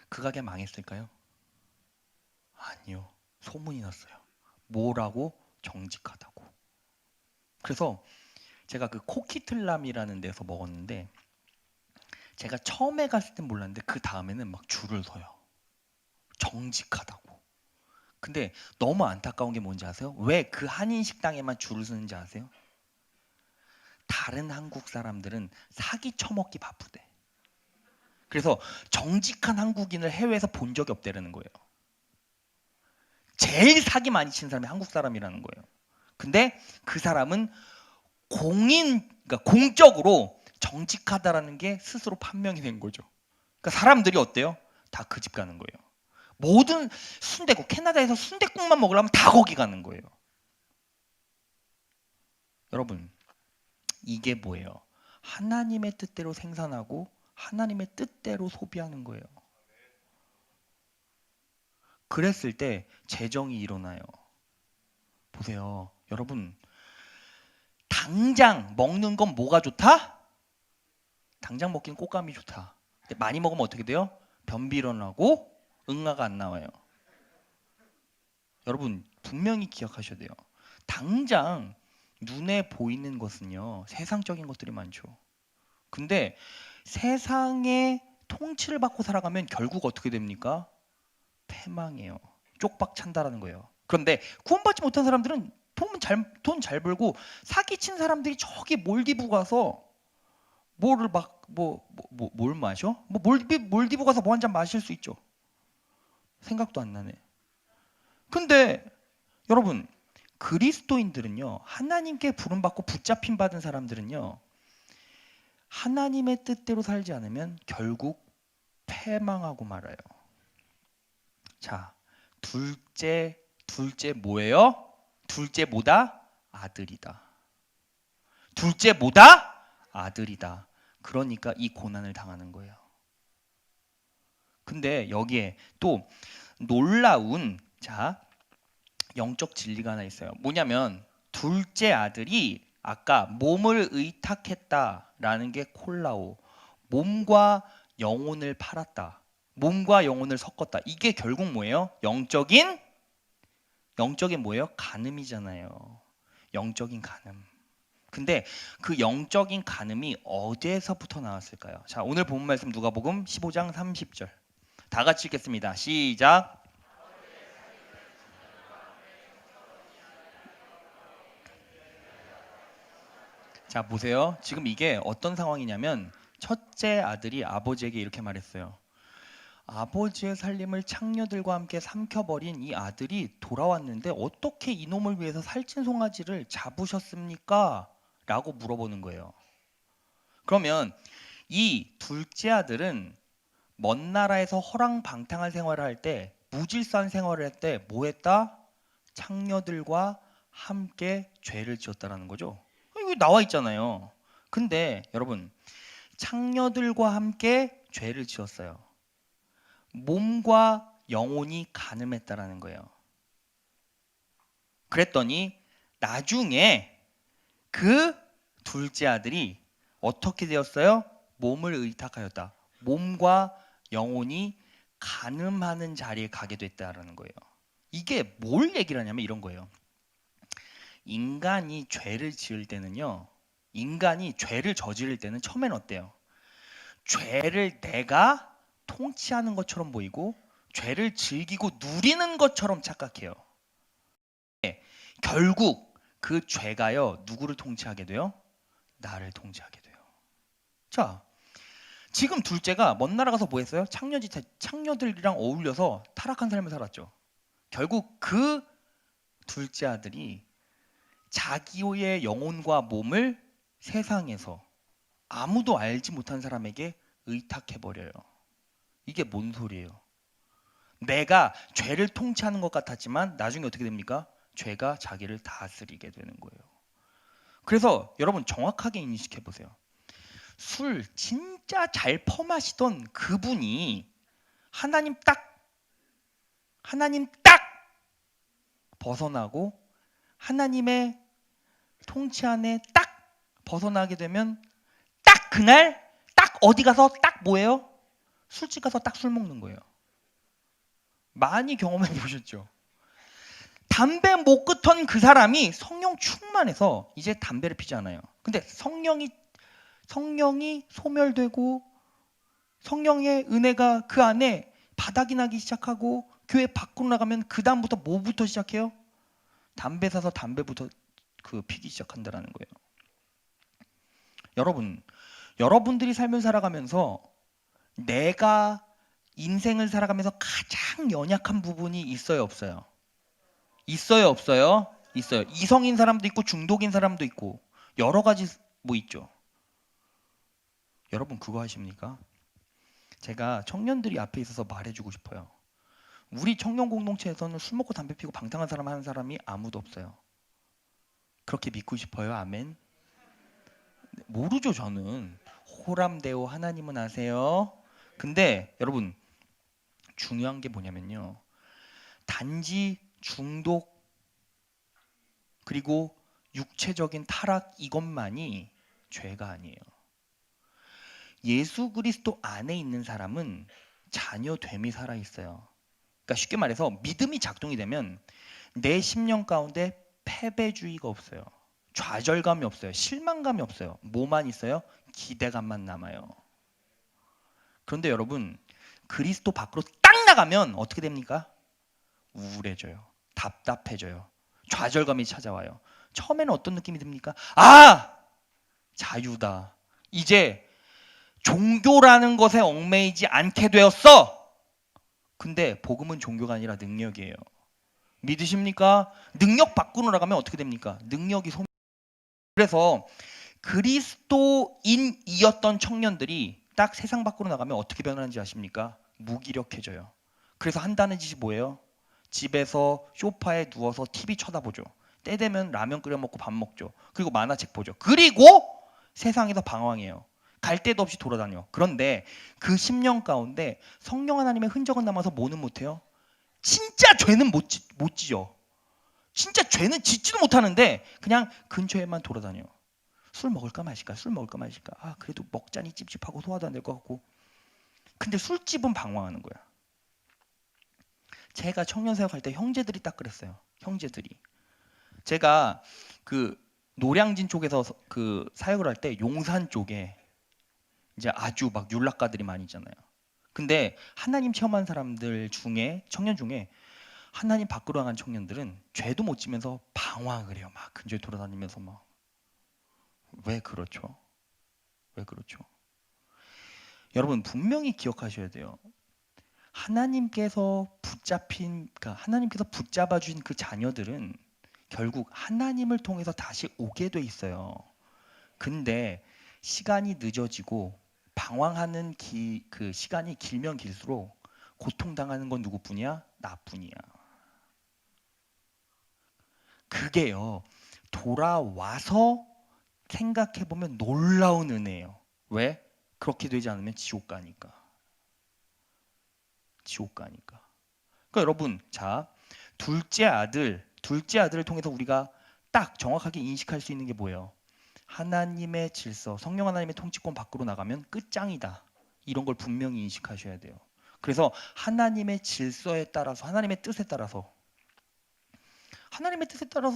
그 가게 망했을까요? 아니요. 소문이 났어요. 뭐라고? 정직하다고. 그래서 제가 그 코키틀람이라는 데서 먹었는데 제가 처음에 갔을 땐 몰랐는데 그 다음에는 막 줄을 서요. 정직하다고. 근데 너무 안타까운 게 뭔지 아세요? 왜 그 한인 식당에만 줄을 서는지 아세요? 다른 한국 사람들은 사기 쳐먹기 바쁘대. 그래서 정직한 한국인을 해외에서 본 적이 없다는 거예요. 제일 사기 많이 치는 사람이 한국 사람이라는 거예요. 근데 그 사람은 그러니까 공적으로 정직하다라는 게 스스로 판명이 된 거죠. 그러니까 사람들이 어때요? 다 그 집 가는 거예요. 모든 순댓국, 캐나다에서 순댓국만 먹으려면 다 거기 가는 거예요. 여러분, 이게 뭐예요? 하나님의 뜻대로 생산하고 하나님의 뜻대로 소비하는 거예요. 그랬을 때 재정이 일어나요. 보세요. 여러분, 당장 먹는 건 뭐가 좋다? 당장 먹기는 꽃감이 좋다. 근데 많이 먹으면 어떻게 돼요? 변비 일어나고 응아가 안 나와요. 여러분 분명히 기억하셔야 돼요. 당장 눈에 보이는 것은요, 세상적인 것들이 많죠. 근데 세상의 통치를 받고 살아가면 결국 어떻게 됩니까? 패망해요. 쪽박 찬다라는 거예요. 그런데 구원받지 못한 사람들은 돈 잘 벌고 사기친 사람들이 저기 몰디브 가서 뭐를 막 뭘 마셔? 몰디브 가서 뭐 한 잔 마실 수 있죠. 생각도 안 나네. 근데 여러분 그리스도인들은요, 하나님께 부름받고 붙잡힘 받은 사람들은요, 하나님의 뜻대로 살지 않으면 결국 패망하고 말아요. 자, 둘째 뭐예요? 둘째 뭐다? 아들이다. 둘째 뭐다? 아들이다. 그러니까 이 고난을 당하는 거예요. 근데 여기에 또 놀라운 영적 진리가 하나 있어요. 뭐냐면 둘째 아들이 아까 몸을 의탁했다라는 게 콜라오, 몸과 영혼을 팔았다, 몸과 영혼을 섞었다. 이게 결국 뭐예요? 영적인 뭐예요? 간음이잖아요. 영적인 간음. 근데 그 영적인 간음이 어디에서부터 나왔을까요? 자, 오늘 본 말씀 누가복음 15장 30절. 다 같이 읽겠습니다. 시작. 자, 보세요. 지금 이게 어떤 상황이냐면 첫째 아들이 아버지에게 이렇게 말했어요. 아버지의 살림을 창녀들과 함께 삼켜버린 이 아들이 돌아왔는데 어떻게 이놈을 위해서 살찐 송아지를 잡으셨습니까? 라고 물어보는 거예요. 그러면 이 둘째 아들은 먼 나라에서 허랑방탕한 생활을 할 때, 무질서한 생활을 할 때 뭐 했다? 창녀들과 함께 죄를 지었다라는 거죠. 이거 나와 있잖아요. 근데 여러분, 창녀들과 함께 죄를 지었어요. 몸과 영혼이 간음했다라는 거예요. 그랬더니 나중에 그 둘째 아들이 어떻게 되었어요? 몸을 의탁하였다. 몸과 영혼이 간음하는 자리에 가게 됐다라는 거예요. 이게 뭘 얘기를 하냐면 이런 거예요. 인간이 죄를 지을 때는요, 인간이 죄를 저지를 때는 처음엔 어때요? 죄를 내가 통치하는 것처럼 보이고 죄를 즐기고 누리는 것처럼 착각해요. 결국 그 죄가요, 누구를 통치하게 돼요? 나를 통치하게 돼요. 자, 지금 둘째가 먼 나라 가서 뭐 했어요? 창녀들이랑 어울려서 타락한 삶을 살았죠. 결국 그 둘째 아들이 자기의 영혼과 몸을 세상에서 아무도 알지 못한 사람에게 의탁해버려요. 이게 뭔 소리예요? 내가 죄를 통치하는 것 같았지만 나중에 어떻게 됩니까? 죄가 자기를 다스리게 되는 거예요. 그래서 여러분 정확하게 인식해 보세요. 술 진짜 잘 퍼마시던 그분이 하나님 딱 벗어나고 하나님의 통치 안에 딱 벗어나게 되면 딱 그날 딱 어디 가서 딱 뭐예요? 술집 가서 딱 술 먹는 거예요. 많이 경험해 보셨죠? 담배 못 끊던 그 사람이 성령 충만해서 이제 담배를 피지 않아요. 근데 성령이 소멸되고 성령의 은혜가 그 안에 바닥이 나기 시작하고 교회 밖으로 나가면 그 다음부터 뭐부터 시작해요? 담배 사서 담배부터 피기 시작한다라는 거예요. 여러분들이 삶을 살아가면서 내가 인생을 살아가면서 가장 연약한 부분이 있어요, 없어요? 있어요, 없어요? 있어요. 이성인 사람도 있고 중독인 사람도 있고 여러 가지 뭐 있죠. 여러분 그거 하십니까? 제가 청년들이 앞에 있어서 말해주고 싶어요. 우리 청년 공동체에서는 술 먹고 담배 피고 방탕한 사람 하는 사람이 아무도 없어요. 그렇게 믿고 싶어요? 아멘? 모르죠 저는. 코람데오 하나님은 아세요? 근데 여러분 중요한 게 뭐냐면요. 단지 중독 그리고 육체적인 타락 이것만이 죄가 아니에요. 예수 그리스도 안에 있는 사람은 자녀됨이 살아 있어요. 그러니까 쉽게 말해서 믿음이 작동이 되면 내 심령 가운데 패배주의가 없어요. 좌절감이 없어요. 실망감이 없어요. 뭐만 있어요? 기대감만 남아요. 그런데 여러분 그리스도 밖으로 딱 나가면 어떻게 됩니까? 우울해져요. 답답해져요. 좌절감이 찾아와요. 처음에는 어떤 느낌이 듭니까? 아! 자유다. 이제 종교라는 것에 얽매이지 않게 되었어. 근데 복음은 종교가 아니라 능력이에요. 믿으십니까? 능력 밖으로 나가면 어떻게 됩니까? 능력이 그래서 그리스도인이었던 청년들이 딱 세상 밖으로 나가면 어떻게 변하는지 아십니까? 무기력해져요. 그래서 한다는 짓이 뭐예요? 집에서 소파에 누워서 TV 쳐다보죠. 때 되면 라면 끓여 먹고 밥 먹죠. 그리고 만화책 보죠. 그리고 세상에서 방황해요. 갈 데도 없이 돌아다녀. 그런데 그 10년 가운데 성령 하나님의 흔적은 남아서 뭐는 못해요? 진짜 죄는 못 지죠. 진짜 죄는 짓지도 못하는데 그냥 근처에만 돌아다녀. 술 먹을까 마실까? 술 먹을까 마실까? 아 그래도 먹자니 찝찝하고 소화도 안 될 것 같고. 근데 술집은 방황하는 거야. 제가 청년 사역할 때 형제들이 딱 그랬어요. 형제들이. 제가 그 노량진 쪽에서 그 사역을 할 때 용산 쪽에 이제 아주 막 율락가들이 많이 있잖아요. 근데 하나님 체험한 사람들 중에 청년 중에 하나님 밖으로 나간 청년들은 죄도 못 지면서 방황을 해요. 막 근처에 돌아다니면서 막. 왜 그렇죠? 왜 그렇죠? 여러분 분명히 기억하셔야 돼요. 그러니까 하나님께서 붙잡아 주신 그 자녀들은 결국 하나님을 통해서 다시 오게 돼 있어요. 근데 시간이 늦어지고 방황하는 그 시간이 길면 길수록 고통당하는 건 누구뿐이야? 나뿐이야. 그게요. 돌아와서 생각해보면 놀라운 은혜예요. 왜? 그렇게 되지 않으면 지옥 가니까. 지옥 가니까. 그러니까 여러분, 자, 둘째 아들을 통해서 우리가 딱 정확하게 인식할 수 있는 게 뭐예요? 하나님의 질서, 성령 하나님의 통치권 밖으로 나가면 끝장이다. 이런 걸 분명히 인식하셔야 돼요. 그래서 하나님의 질서에 따라서, 하나님의 뜻에 따라서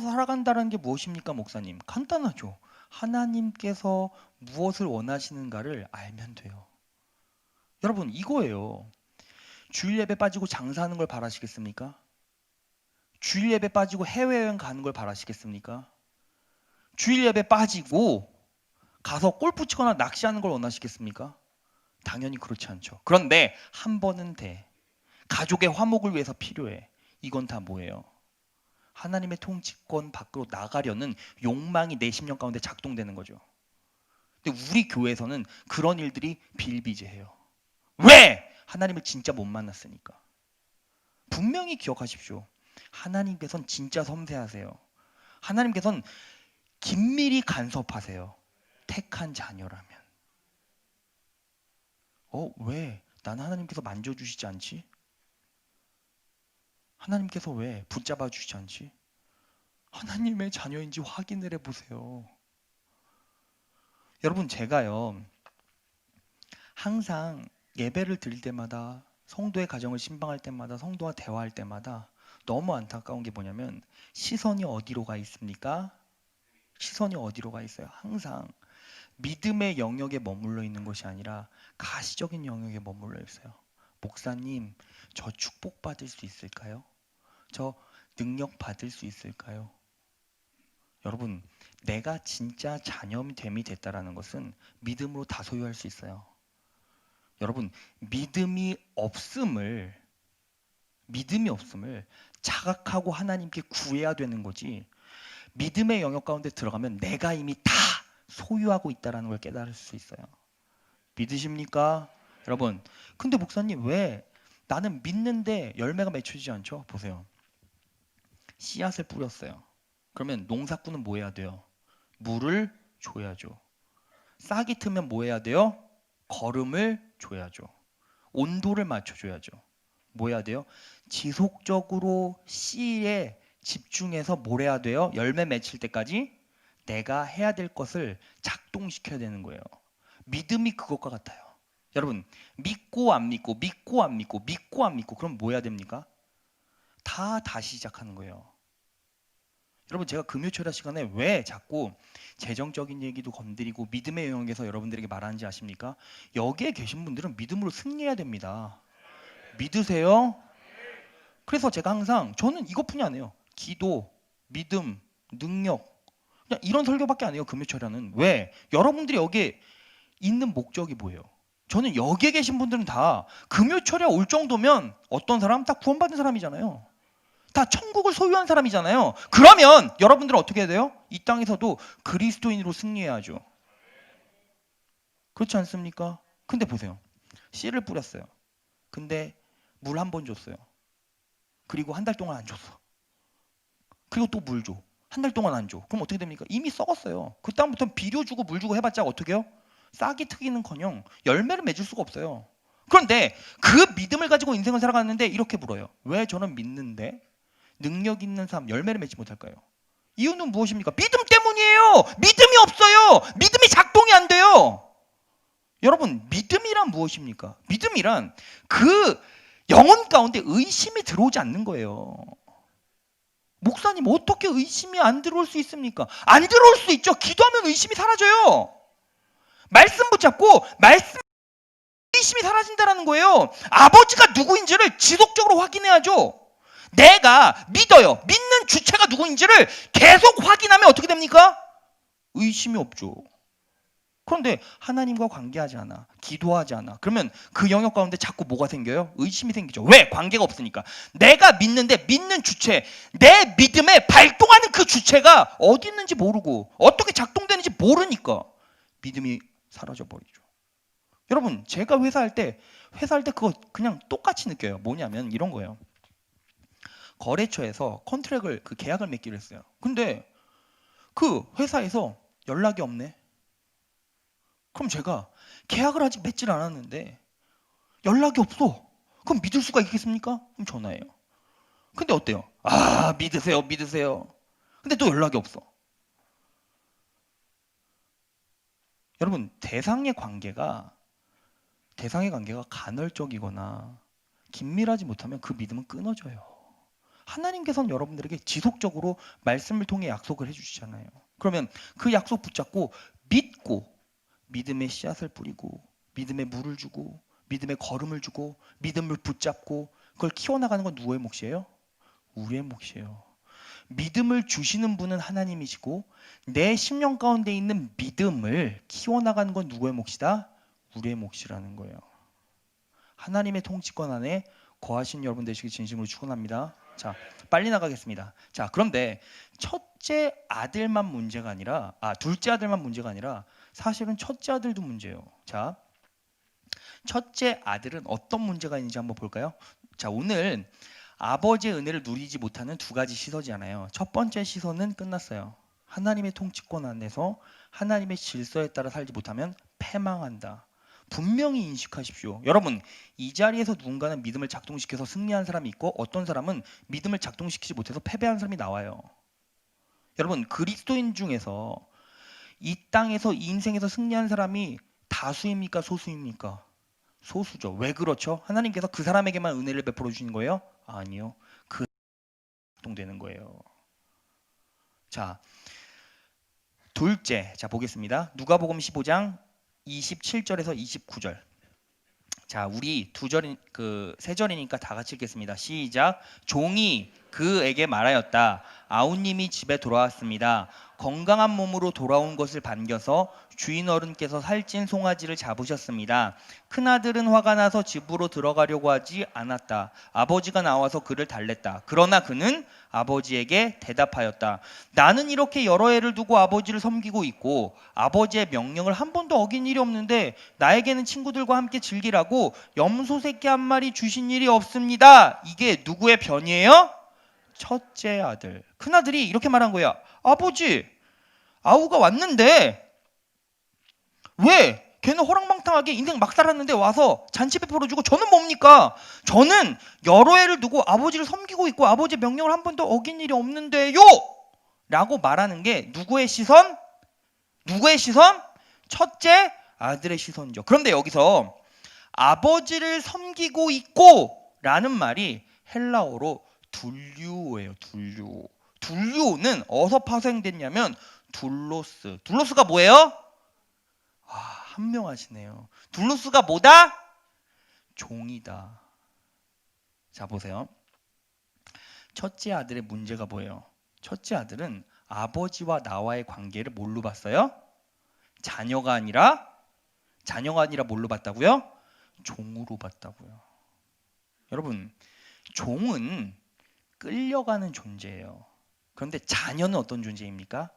살아간다는 게 무엇입니까, 목사님? 간단하죠. 하나님께서 무엇을 원하시는가를 알면 돼요. 여러분, 이거예요. 주일 예배 빠지고 장사하는 걸 바라시겠습니까? 주일 예배 빠지고 해외여행 가는 걸 바라시겠습니까? 주일 예배 빠지고 가서 골프 치거나 낚시하는 걸 원하시겠습니까? 당연히 그렇지 않죠. 그런데 한 번은 돼. 가족의 화목을 위해서 필요해. 이건 다 뭐예요? 하나님의 통치권 밖으로 나가려는 욕망이 내 심령 가운데 작동되는 거죠. 근데 우리 교회에서는 그런 일들이 비일비재해요. 왜? 하나님을 진짜 못 만났으니까. 분명히 기억하십시오. 하나님께서는 진짜 섬세하세요. 하나님께서는 긴밀히 간섭하세요. 택한 자녀라면. 왜? 나는 하나님께서 만져주시지 않지? 하나님께서 왜 붙잡아 주시지 않지? 하나님의 자녀인지 확인을 해보세요. 여러분, 제가요, 항상 예배를 드릴 때마다, 성도의 가정을 신방할 때마다, 성도와 대화할 때마다 너무 안타까운 게 뭐냐면, 시선이 어디로 가 있습니까? 시선이 어디로 가 있어요? 항상 믿음의 영역에 머물러 있는 것이 아니라 가시적인 영역에 머물러 있어요. 목사님, 저 축복 받을 수 있을까요? 저 능력 받을 수 있을까요? 여러분, 내가 진짜 자녀됨이 됐다라는 것은 믿음으로 다 소유할 수 있어요. 여러분, 믿음이 없음을 자각하고 하나님께 구해야 되는 거지. 믿음의 영역 가운데 들어가면 내가 이미 다 소유하고 있다라는 걸 깨달을 수 있어요. 믿으십니까? 여러분, 근데 목사님 왜 나는 믿는데 열매가 맺혀지지 않죠? 보세요. 씨앗을 뿌렸어요. 그러면 농사꾼은 뭐 해야 돼요? 물을 줘야죠. 싹이 트면 뭐 해야 돼요? 거름을 줘야죠. 온도를 맞춰줘야죠. 뭐 해야 돼요? 지속적으로 씨에 집중해서 뭘 해야 돼요? 열매 맺힐 때까지 내가 해야 될 것을 작동시켜야 되는 거예요. 믿음이 그것과 같아요. 여러분, 믿고 안 믿고 믿고 안 믿고 믿고 안 믿고 그럼 뭐 해야 됩니까? 다시 시작하는 거예요. 여러분, 제가 금요철야 시간에 왜 자꾸 재정적인 얘기도 건드리고 믿음의 영역에서 여러분들에게 말하는지 아십니까? 여기에 계신 분들은 믿음으로 승리해야 됩니다. 믿으세요? 그래서 제가 항상 저는 이것뿐이 안 해요. 기도, 믿음, 능력 그냥 이런 설교밖에 안 해요. 금요철야는. 왜? 여러분들이 여기에 있는 목적이 뭐예요? 저는 여기에 계신 분들은 다 금요철야 올 정도면 어떤 사람? 다 구원받은 사람이잖아요. 다 천국을 소유한 사람이잖아요. 그러면 여러분들은 어떻게 해야 돼요? 이 땅에서도 그리스도인으로 승리해야죠. 그렇지 않습니까? 근데 보세요. 씨를 뿌렸어요. 근데 물 한 번 줬어요. 그리고 한 달 동안 안 줬어. 그리고 또 물 줘. 한 달 동안 안 줘. 그럼 어떻게 됩니까? 이미 썩었어요. 그 다음부터는 비료 주고 물 주고 해봤자 어떻게 해요? 싹이 트기는커녕 열매를 맺을 수가 없어요. 그런데 그 믿음을 가지고 인생을 살아가는데 이렇게 물어요. 왜 저는 믿는데 능력 있는 삶 열매를 맺지 못할까요? 이유는 무엇입니까? 믿음 때문이에요. 믿음이 없어요. 믿음이 작동이 안 돼요. 여러분, 믿음이란 무엇입니까? 믿음이란 그 영혼 가운데 의심이 들어오지 않는 거예요. 목사님, 어떻게 의심이 안 들어올 수 있습니까? 안 들어올 수 있죠. 기도하면 의심이 사라져요. 말씀 붙잡고 말씀 의심이 사라진다는 거예요. 아버지가 누구인지를 지속적으로 확인해야죠. 내가 믿어요. 믿는 주체가 누구인지를 계속 확인하면 어떻게 됩니까? 의심이 없죠. 그런데 하나님과 관계하지 않아, 기도하지 않아. 그러면 그 영역 가운데 자꾸 뭐가 생겨요? 의심이 생기죠. 왜? 관계가 없으니까. 내가 믿는데 믿는 주체, 내 믿음에 발동하는 그 주체가 어디 있는지 모르고 어떻게 작동되는지 모르니까 믿음이 사라져버리죠. 여러분, 제가 회사할 때 그거 그냥 똑같이 느껴요. 뭐냐면 이런 거예요. 거래처에서 컨트랙을 그 계약을 맺기로 했어요. 근데 그 회사에서 연락이 없네. 그럼 제가 계약을 아직 맺질 않았는데 연락이 없어. 그럼 믿을 수가 있겠습니까? 그럼 전화해요. 근데 어때요? 아, 믿으세요, 믿으세요. 근데 또 연락이 없어. 여러분, 대상의 관계가 간헐적이거나 긴밀하지 못하면 그 믿음은 끊어져요. 하나님께서는 여러분들에게 지속적으로 말씀을 통해 약속을 해주시잖아요. 그러면 그 약속 붙잡고 믿고 믿음의 씨앗을 뿌리고 믿음의 물을 주고 믿음의 걸음을 주고 믿음을 붙잡고 그걸 키워나가는 건 누구의 몫이에요? 우리의 몫이에요. 믿음을 주시는 분은 하나님이시고 내 심령 가운데 있는 믿음을 키워나가는 건 누구의 몫이다? 우리의 몫이라는 거예요. 하나님의 통치권 안에 거하신 여러분 되시길 진심으로 축원합니다. 자, 빨리 나가겠습니다. 자, 그런데 둘째 아들만 문제가 아니라 사실은 첫째 아들도 문제예요. 자, 첫째 아들은 어떤 문제가 있는지 한번 볼까요? 자, 오늘 아버지의 은혜를 누리지 못하는 두 가지 시서잖아요. 첫 번째 시서는 끝났어요. 하나님의 통치권 안에서 하나님의 질서에 따라 살지 못하면 패망한다. 분명히 인식하십시오. 여러분, 이 자리에서 누군가는 믿음을 작동시켜서 승리한 사람이 있고 어떤 사람은 믿음을 작동시키지 못해서 패배한 사람이 나와요. 여러분, 그리스도인 중에서 이 땅에서 이 인생에서 승리한 사람이 다수입니까? 소수입니까? 소수죠. 왜 그렇죠? 하나님께서 그 사람에게만 은혜를 베풀어 주신 거예요? 아니요. 그 작동되는 거예요. 자, 둘째, 자 보겠습니다. 누가복음 15장 27절에서 29절. 자, 우리 세 절이니까 다 같이 읽겠습니다. 시작. 종이 그에게 말하였다. 아우님이 집에 돌아왔습니다. 건강한 몸으로 돌아온 것을 반겨서 주인 어른께서 살찐 송아지를 잡으셨습니다. 큰아들은 화가 나서 집으로 들어가려고 하지 않았다. 아버지가 나와서 그를 달랬다. 그러나 그는 아버지에게 대답하였다. 나는 이렇게 여러 해를 두고 아버지를 섬기고 있고 아버지의 명령을 한 번도 어긴 일이 없는데 나에게는 친구들과 함께 즐기라고 염소 새끼 한 마리 주신 일이 없습니다. 이게 누구의 변이에요? 첫째 아들. 큰아들이 이렇게 말한 거야. 아버지, 아우가 왔는데 왜? 걔는 호랑방탕하게 인생 막 살았는데 와서 잔치 베풀어주고 저는 뭡니까? 저는 여러 애를 두고 아버지를 섬기고 있고 아버지의 명령을 한 번도 어긴 일이 없는데요! 라고 말하는 게 누구의 시선? 누구의 시선? 첫째 아들의 시선이죠. 그런데 여기서 아버지를 섬기고 있고 라는 말이 헬라어로 둘류예요. 둘류. 둘류는 어디서 파생됐냐면 둘로스. 둘로스가 뭐예요? 현명하시네요. 둘로스가 뭐다? 종이다. 자, 보세요. 첫째 아들의 문제가 뭐예요? 첫째 아들은 아버지와 나와의 관계를 뭘로 봤어요? 자녀가 아니라 뭘로 봤다고요? 종으로 봤다고요. 여러분, 종은 끌려가는 존재예요. 그런데 자녀는 어떤 존재입니까?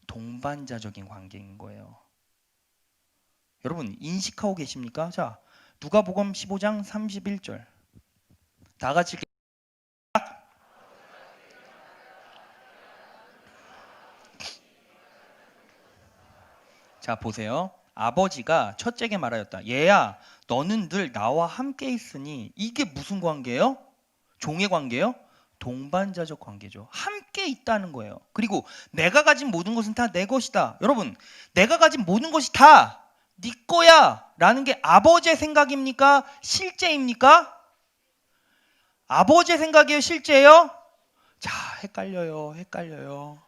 동반자적인 관계인 거예요. 여러분 인식하고 계십니까? 자, 누가복음 15장 31절. 다 같이 자, 보세요. 아버지가 첫째에게 말하였다. 얘야, 너는 늘 나와 함께 있으니 이게 무슨 관계예요? 종의 관계예요? 동반자적 관계죠. 함께 있다는 거예요. 그리고 내가 가진 모든 것은 다 내 것이다. 여러분, 내가 가진 모든 것이 다 네 거야 라는 게 아버지의 생각입니까? 실제입니까? 아버지의 생각이에요? 실제예요? 자, 헷갈려요.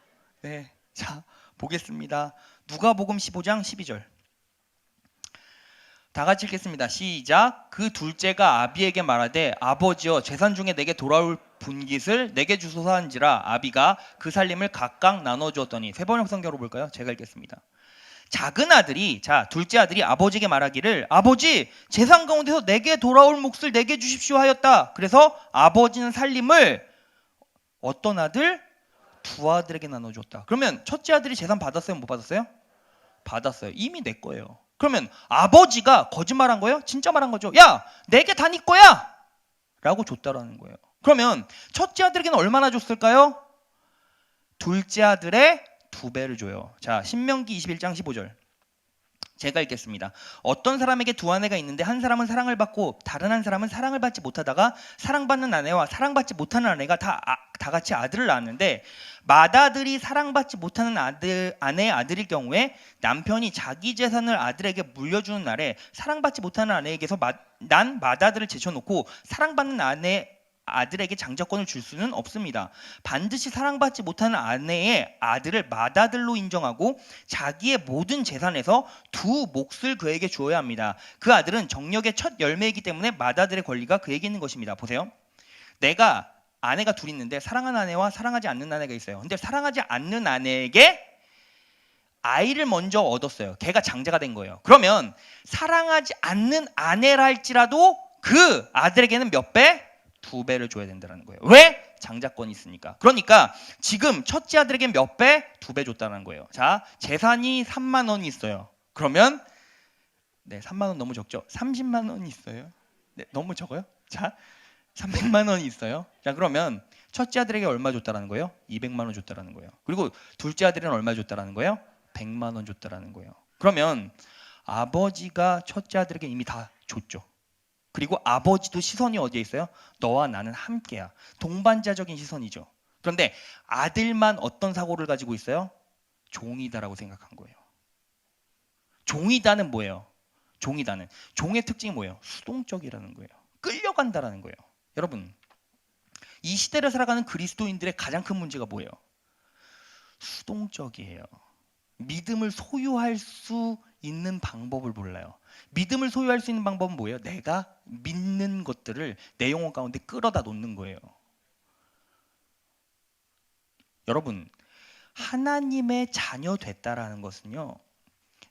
네, 자, 보겠습니다. 누가복음 15장 12절. 다 같이 읽겠습니다. 시작. 그 둘째가 아비에게 말하되 아버지여 재산 중에 내게 돌아올 분깃을 내게 주소서 한지라 아비가 그 살림을 각각 나눠주었더니. 세 번역 성경으로 볼까요? 제가 읽겠습니다. 작은 아들이, 자, 둘째 아들이 아버지에게 말하기를 아버지 재산 가운데서 내게 돌아올 몫을 내게 주십시오 하였다. 그래서 아버지는 살림을 어떤 아들? 두 아들에게 나눠줬다. 그러면 첫째 아들이 재산 받았어요? 못 받았어요? 받았어요. 이미 내 거예요. 그러면 아버지가 거짓말한 거예요? 진짜 말한 거죠. 야, 내게 다 네 거야! 라고 줬다라는 거예요. 그러면 첫째 아들에게는 얼마나 줬을까요? 둘째 아들의 2배를 줘요. 자, 신명기 21장 15절. 제가 읽겠습니다. 어떤 사람에게 두 아내가 있는데 한 사람은 사랑을 받고 다른 한 사람은 사랑을 받지 못하다가 사랑받는 아내와 사랑받지 못하는 아내가 다 같이 아들을 낳았는데 맏아들이 사랑받지 못하는 아내의 아들일 경우에 남편이 자기 재산을 아들에게 물려주는 날에 사랑받지 못하는 아내에게서 난 맏아들을 제쳐놓고 사랑받는 아들에게 장자권을 줄 수는 없습니다. 반드시 사랑받지 못하는 아내의 아들을 맏아들로 인정하고 자기의 모든 재산에서 2몫을 그에게 주어야 합니다. 그 아들은 정력의 첫 열매이기 때문에 맏아들의 권리가 그에게 있는 것입니다. 보세요. 내가 아내가 둘 있는데 사랑하는 아내와 사랑하지 않는 아내가 있어요. 근데 사랑하지 않는 아내에게 아이를 먼저 얻었어요. 걔가 장자가 된 거예요. 그러면 사랑하지 않는 아내라 할지라도 그 아들에게는 몇 배? 2배를 줘야 된다는 거예요. 왜? 장자권이 있으니까. 그러니까 지금 첫째 아들에게 몇 배? 2배 줬다는 거예요. 자, 재산이 3만 원이 있어요. 그러면 3만 원 너무 적죠? 30만 원이 있어요. 네, 너무 적어요? 자, 300만 원이 있어요. 자, 그러면 첫째 아들에게 얼마 줬다라는 거예요? 200만 원 줬다라는 거예요. 그리고 둘째 아들은 얼마 줬다라는 거예요? 100만 원 줬다라는 거예요. 그러면 아버지가 첫째 아들에게 이미 다 줬죠. 그리고 아버지도 시선이 어디에 있어요? 너와 나는 함께야. 동반자적인 시선이죠. 그런데 아들만 어떤 사고를 가지고 있어요? 종이다라고 생각한 거예요. 종이다는 뭐예요? 종의 특징이 뭐예요? 수동적이라는 거예요. 끌려간다라는 거예요. 여러분, 이 시대를 살아가는 그리스도인들의 가장 큰 문제가 뭐예요? 수동적이에요. 믿음을 소유할 수 있는 방법을 몰라요. 믿음을 소유할 수 있는 방법은 뭐예요? 내가 믿는 것들을 내 영혼 가운데 끌어다 놓는 거예요. 여러분, 하나님의 자녀 됐다라는 것은요,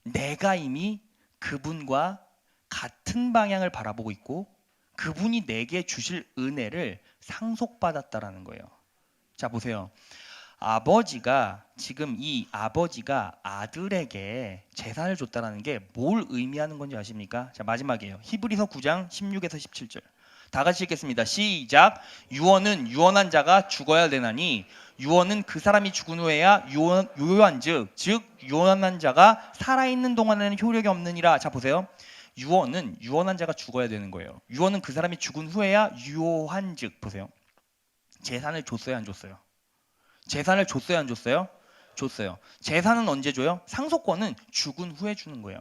내가 이미 그분과 같은 방향을 바라보고 있고 그분이 내게 주실 은혜를 상속받았다라는 거예요. 자, 보세요. 지금 이 아버지가 아들에게 재산을 줬다는 게 뭘 의미하는 건지 아십니까? 자, 마지막이에요. 히브리서 9장 16에서 17절. 다 같이 읽겠습니다. 시작. 유언은 유언한 자가 죽어야 되나니 유언은 그 사람이 죽은 후에야 유효한즉 즉 유언한 자가 살아있는 동안에는 효력이 없느니라. 자 보세요. 유언은 유언한 자가 죽어야 되는 거예요. 유언은 그 사람이 죽은 후에야 유효한즉. 보세요. 재산을 줬어요, 안 줬어요? 재산을 줬어요, 안 줬어요? 줬어요. 재산은 언제 줘요? 상속권은 죽은 후에 주는 거예요.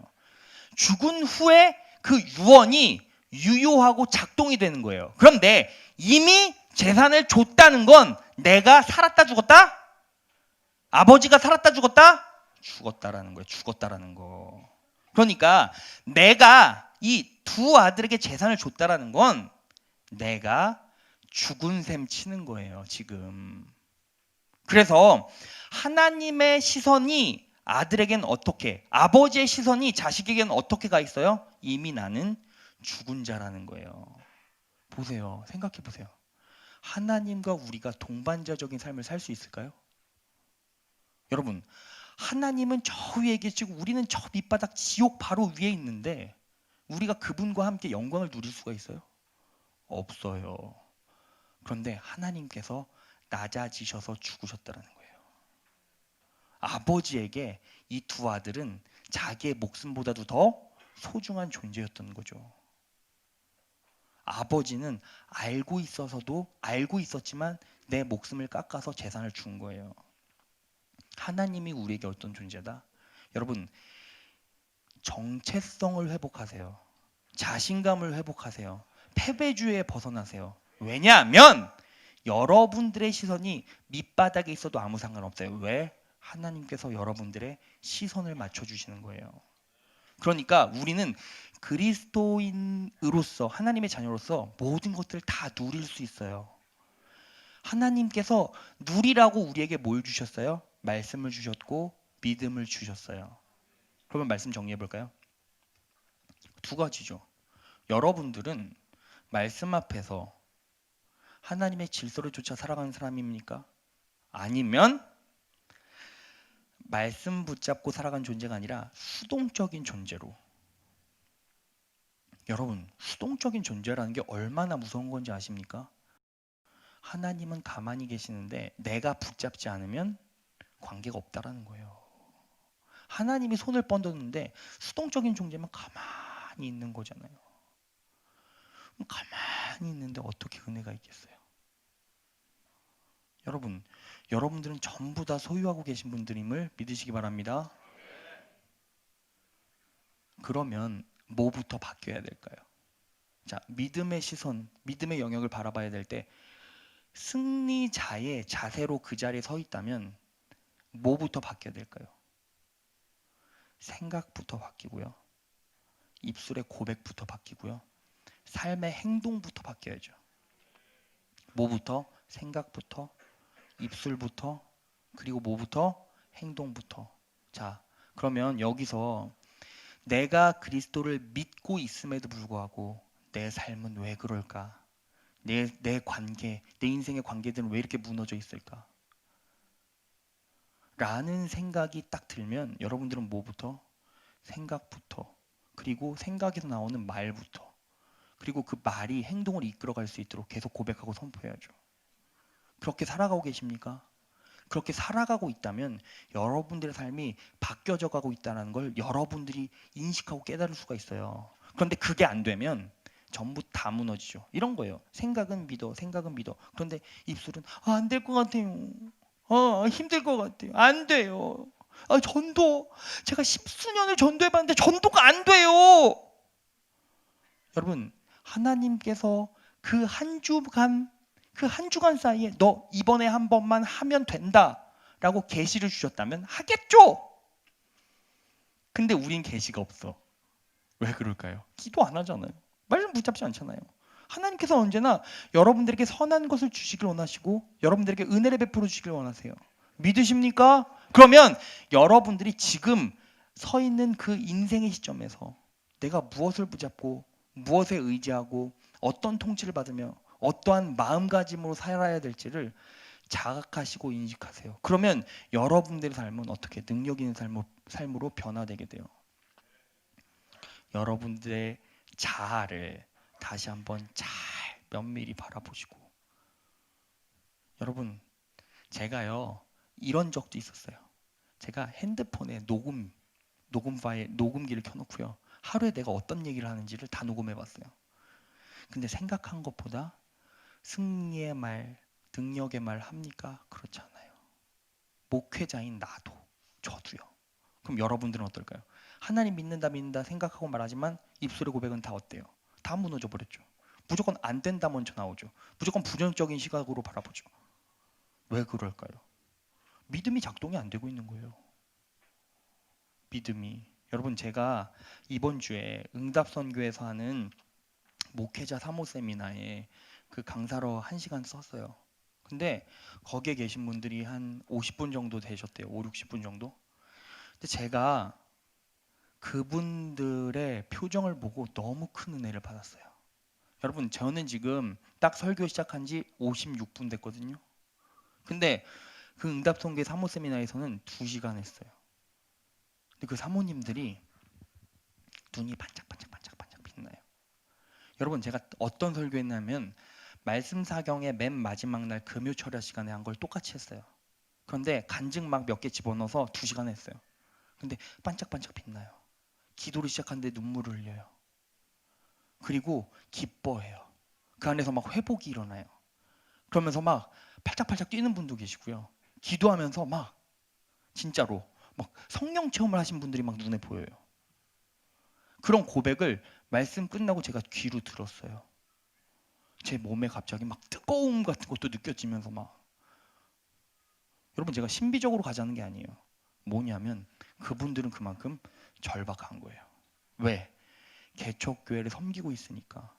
죽은 후에 그 유언이 유효하고 작동이 되는 거예요. 그런데 이미 재산을 줬다는 건 내가 살았다 죽었다? 아버지가 살았다 죽었다? 죽었다라는 거예요. 죽었다라는 거. 그러니까 내가 이 두 아들에게 재산을 줬다라는 건 내가 죽은 셈 치는 거예요, 지금. 그래서 하나님의 시선이 아들에겐 어떻게, 아버지의 시선이 자식에겐 어떻게 가 있어요? 이미 나는 죽은 자라는 거예요. 보세요. 생각해 보세요. 하나님과 우리가 동반자적인 삶을 살 수 있을까요? 여러분, 하나님은 저 위에 계시고 우리는 저 밑바닥 지옥 바로 위에 있는데 우리가 그분과 함께 영광을 누릴 수가 있어요? 없어요. 그런데 하나님께서 낮아지셔서 죽으셨다는 거예요. 아버지에게 이 두 아들은 자기의 목숨보다도 더 소중한 존재였던 거죠. 아버지는 알고 있었지만 내 목숨을 깎아서 재산을 준 거예요. 하나님이 우리에게 어떤 존재다? 여러분, 정체성을 회복하세요. 자신감을 회복하세요. 패배주의에 벗어나세요. 왜냐하면 여러분들의 시선이 밑바닥에 있어도 아무 상관없어요. 왜? 하나님께서 여러분들의 시선을 맞춰주시는 거예요. 그러니까 우리는 그리스도인으로서, 하나님의 자녀로서 모든 것들을 다 누릴 수 있어요. 하나님께서 누리라고 우리에게 뭘 주셨어요? 말씀을 주셨고 믿음을 주셨어요. 그러면 말씀 정리해 볼까요? 두 가지죠. 여러분들은 말씀 앞에서 하나님의 질서를 쫓아 살아가는 사람입니까? 아니면 말씀 붙잡고 살아가는 존재가 아니라 수동적인 존재로. 여러분, 수동적인 존재라는 게 얼마나 무서운 건지 아십니까? 하나님은 가만히 계시는데 내가 붙잡지 않으면 관계가 없다라는 거예요. 하나님이 손을 뻗었는데 수동적인 존재만 가만히 있는 거잖아요. 가만히 있는데 어떻게 은혜가 있겠어요? 여러분, 여러분들은 전부 다 소유하고 계신 분들임을 믿으시기 바랍니다. 그러면 뭐부터 바뀌어야 될까요? 자, 믿음의 시선, 믿음의 영역을 바라봐야 될 때 승리자의 자세로 그 자리에 서 있다면 뭐부터 바뀌어야 될까요? 생각부터 바뀌고요. 입술의 고백부터 바뀌고요. 삶의 행동부터 바뀌어야죠. 뭐부터? 생각부터, 입술부터, 그리고 뭐부터? 행동부터. 자, 그러면 여기서 내가 그리스도를 믿고 있음에도 불구하고 내 삶은 왜 그럴까? 내 관계, 내 인생의 관계들은 왜 이렇게 무너져 있을까? 라는 생각이 딱 들면 여러분들은 뭐부터? 생각부터, 그리고 생각에서 나오는 말부터, 그리고 그 말이 행동을 이끌어갈 수 있도록 계속 고백하고 선포해야죠. 그렇게 살아가고 계십니까? 그렇게 살아가고 있다면 여러분들의 삶이 바뀌어져 가고 있다는 걸 여러분들이 인식하고 깨달을 수가 있어요. 그런데 그게 안 되면 전부 다 무너지죠. 이런 거예요. 생각은 믿어, 생각은 믿어. 그런데 입술은 안 될 것 같아요. 힘들 것 같아요. 안 돼요. 전도 제가 십수년을 전도해봤는데 전도가 안 돼요. 여러분, 하나님께서 그 한 주간 사이에 너 이번에 한 번만 하면 된다라고 계시를 주셨다면 하겠죠. 근데 우린 계시가 없어. 왜 그럴까요? 기도 안 하잖아요. 말씀 붙잡지 않잖아요. 하나님께서 언제나 여러분들에게 선한 것을 주시길 원하시고 여러분들에게 은혜를 베풀어 주시길 원하세요. 믿으십니까? 그러면 여러분들이 지금 서 있는 그 인생의 시점에서 내가 무엇을 붙잡고 무엇에 의지하고 어떤 통치를 받으며 어떠한 마음가짐으로 살아야 될지를 자각하시고 인식하세요. 그러면 여러분들의 삶은 어떻게 능력 있는 삶으로 변화되게 돼요. 여러분들의 자아를 다시 한번 잘 면밀히 바라보시고, 여러분, 제가요, 이런 적도 있었어요. 제가 핸드폰에 녹음 파일, 녹음기를 켜놓고요. 하루에 내가 어떤 얘기를 하는지를 다 녹음해봤어요. 근데 생각한 것보다 승리의 말, 능력의 말 합니까? 그렇지 않아요. 목회자인 나도, 저도요. 그럼 여러분들은 어떨까요? 하나님 믿는다 생각하고 말하지만 입술의 고백은 다 어때요? 다 무너져 버렸죠. 무조건 안 된다 먼저 나오죠. 무조건 부정적인 시각으로 바라보죠. 왜 그럴까요? 믿음이 작동이 안 되고 있는 거예요. 믿음이. 여러분, 제가 이번 주에 응답선교에서 하는 목회자 3호 세미나에 그 강사로 1시간 썼어요. 근데 거기에 계신 분들이 한 50분 정도 되셨대요. 5, 60분 정도. 근데 제가 그분들의 표정을 보고 너무 큰 은혜를 받았어요. 여러분, 저는 지금 딱 설교 시작한 지 56분 됐거든요. 근데 그 응답선교 3호 세미나에서는 2시간 했어요. 근데 그 사모님들이 눈이 반짝반짝반짝반짝 빛나요. 여러분, 제가 어떤 설교했냐면 말씀 사경의 맨 마지막 날 금요 철야 시간에 한 걸 똑같이 했어요. 그런데 간증 막 몇 개 집어넣어서 2시간 했어요. 근데 반짝반짝 빛나요. 기도를 시작하는데 눈물을 흘려요. 그리고 기뻐해요. 그 안에서 막 회복이 일어나요. 그러면서 막 팔짝팔짝 뛰는 분도 계시고요. 기도하면서 막 진짜로 막 성령 체험을 하신 분들이 막 눈에 보여요. 그런 고백을 말씀 끝나고 제가 귀로 들었어요. 제 몸에 갑자기 막 뜨거움 같은 것도 느껴지면서 막. 여러분, 제가 신비적으로 가자는 게 아니에요. 뭐냐면 그분들은 그만큼 절박한 거예요. 왜? 개척교회를 섬기고 있으니까.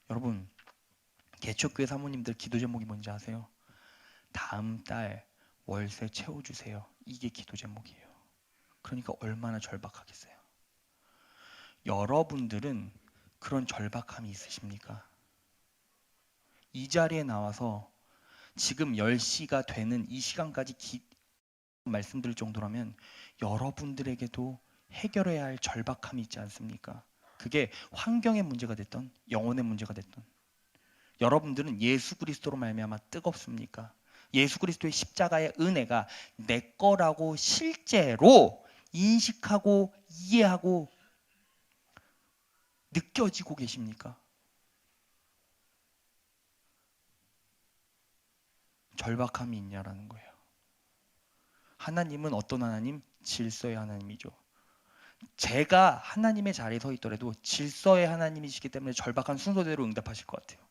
여러분, 개척교회 사모님들 기도 제목이 뭔지 아세요? 다음 달 월세 채워주세요. 이게 기도 제목이에요. 그러니까 얼마나 절박하겠어요. 여러분들은 그런 절박함이 있으십니까? 이 자리에 나와서 지금 10시가 되는 이 시간까지 말씀드릴 정도라면 여러분들에게도 해결해야 할 절박함이 있지 않습니까? 그게 환경의 문제가 됐던 영혼의 문제가 됐던 여러분들은 예수 그리스도로 말미암아 뜨겁습니까? 예수 그리스도의 십자가의 은혜가 내 거라고 실제로 인식하고 이해하고 느껴지고 계십니까? 절박함이 있냐라는 거예요. 하나님은 어떤 하나님? 질서의 하나님이죠. 제가 하나님의 자리에 서 있더라도 질서의 하나님이시기 때문에 절박한 순서대로 응답하실 것 같아요.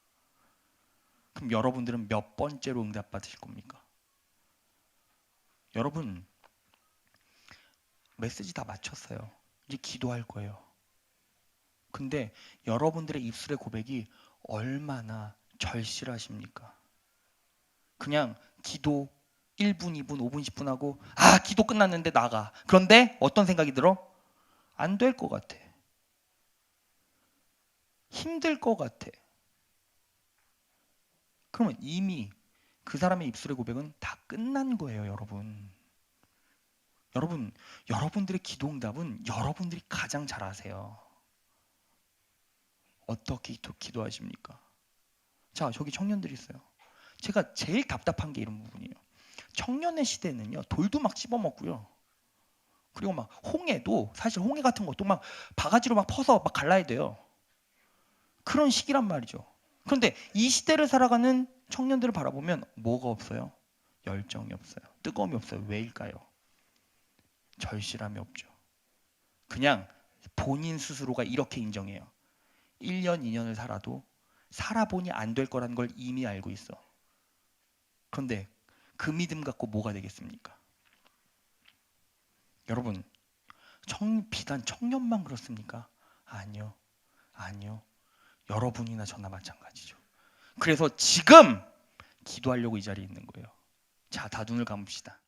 그럼 여러분들은 몇 번째로 응답받으실 겁니까? 여러분, 메시지 다 마쳤어요. 이제 기도할 거예요. 근데 여러분들의 입술의 고백이 얼마나 절실하십니까? 그냥 기도 1분, 2분, 5분, 10분 하고 기도 끝났는데 나가. 그런데 어떤 생각이 들어? 안 될 것 같아. 힘들 것 같아. 그러면 이미 그 사람의 입술의 고백은 다 끝난 거예요, 여러분. 여러분들의 기도 응답은 여러분들이 가장 잘 아세요. 어떻게 기도하십니까? 자, 저기 청년들이 있어요. 제가 제일 답답한 게 이런 부분이에요. 청년의 시대는요, 돌도 막 씹어먹고요. 그리고 막 홍해도 사실 홍해 같은 것도 막 바가지로 막 퍼서 막 갈라야 돼요. 그런 시기란 말이죠. 그런데 이 시대를 살아가는 청년들을 바라보면 뭐가 없어요? 열정이 없어요. 뜨거움이 없어요. 왜일까요? 절실함이 없죠. 그냥 본인 스스로가 이렇게 인정해요. 1년, 2년을 살아도 살아보니 안 될 거라는 걸 이미 알고 있어. 그런데 그 믿음 갖고 뭐가 되겠습니까? 여러분, 비단 청년만 그렇습니까? 아니요. 아니요. 여러분이나 저나 마찬가지죠. 그래서 지금 기도하려고 이 자리에 있는 거예요. 자, 다 눈을 감읍시다.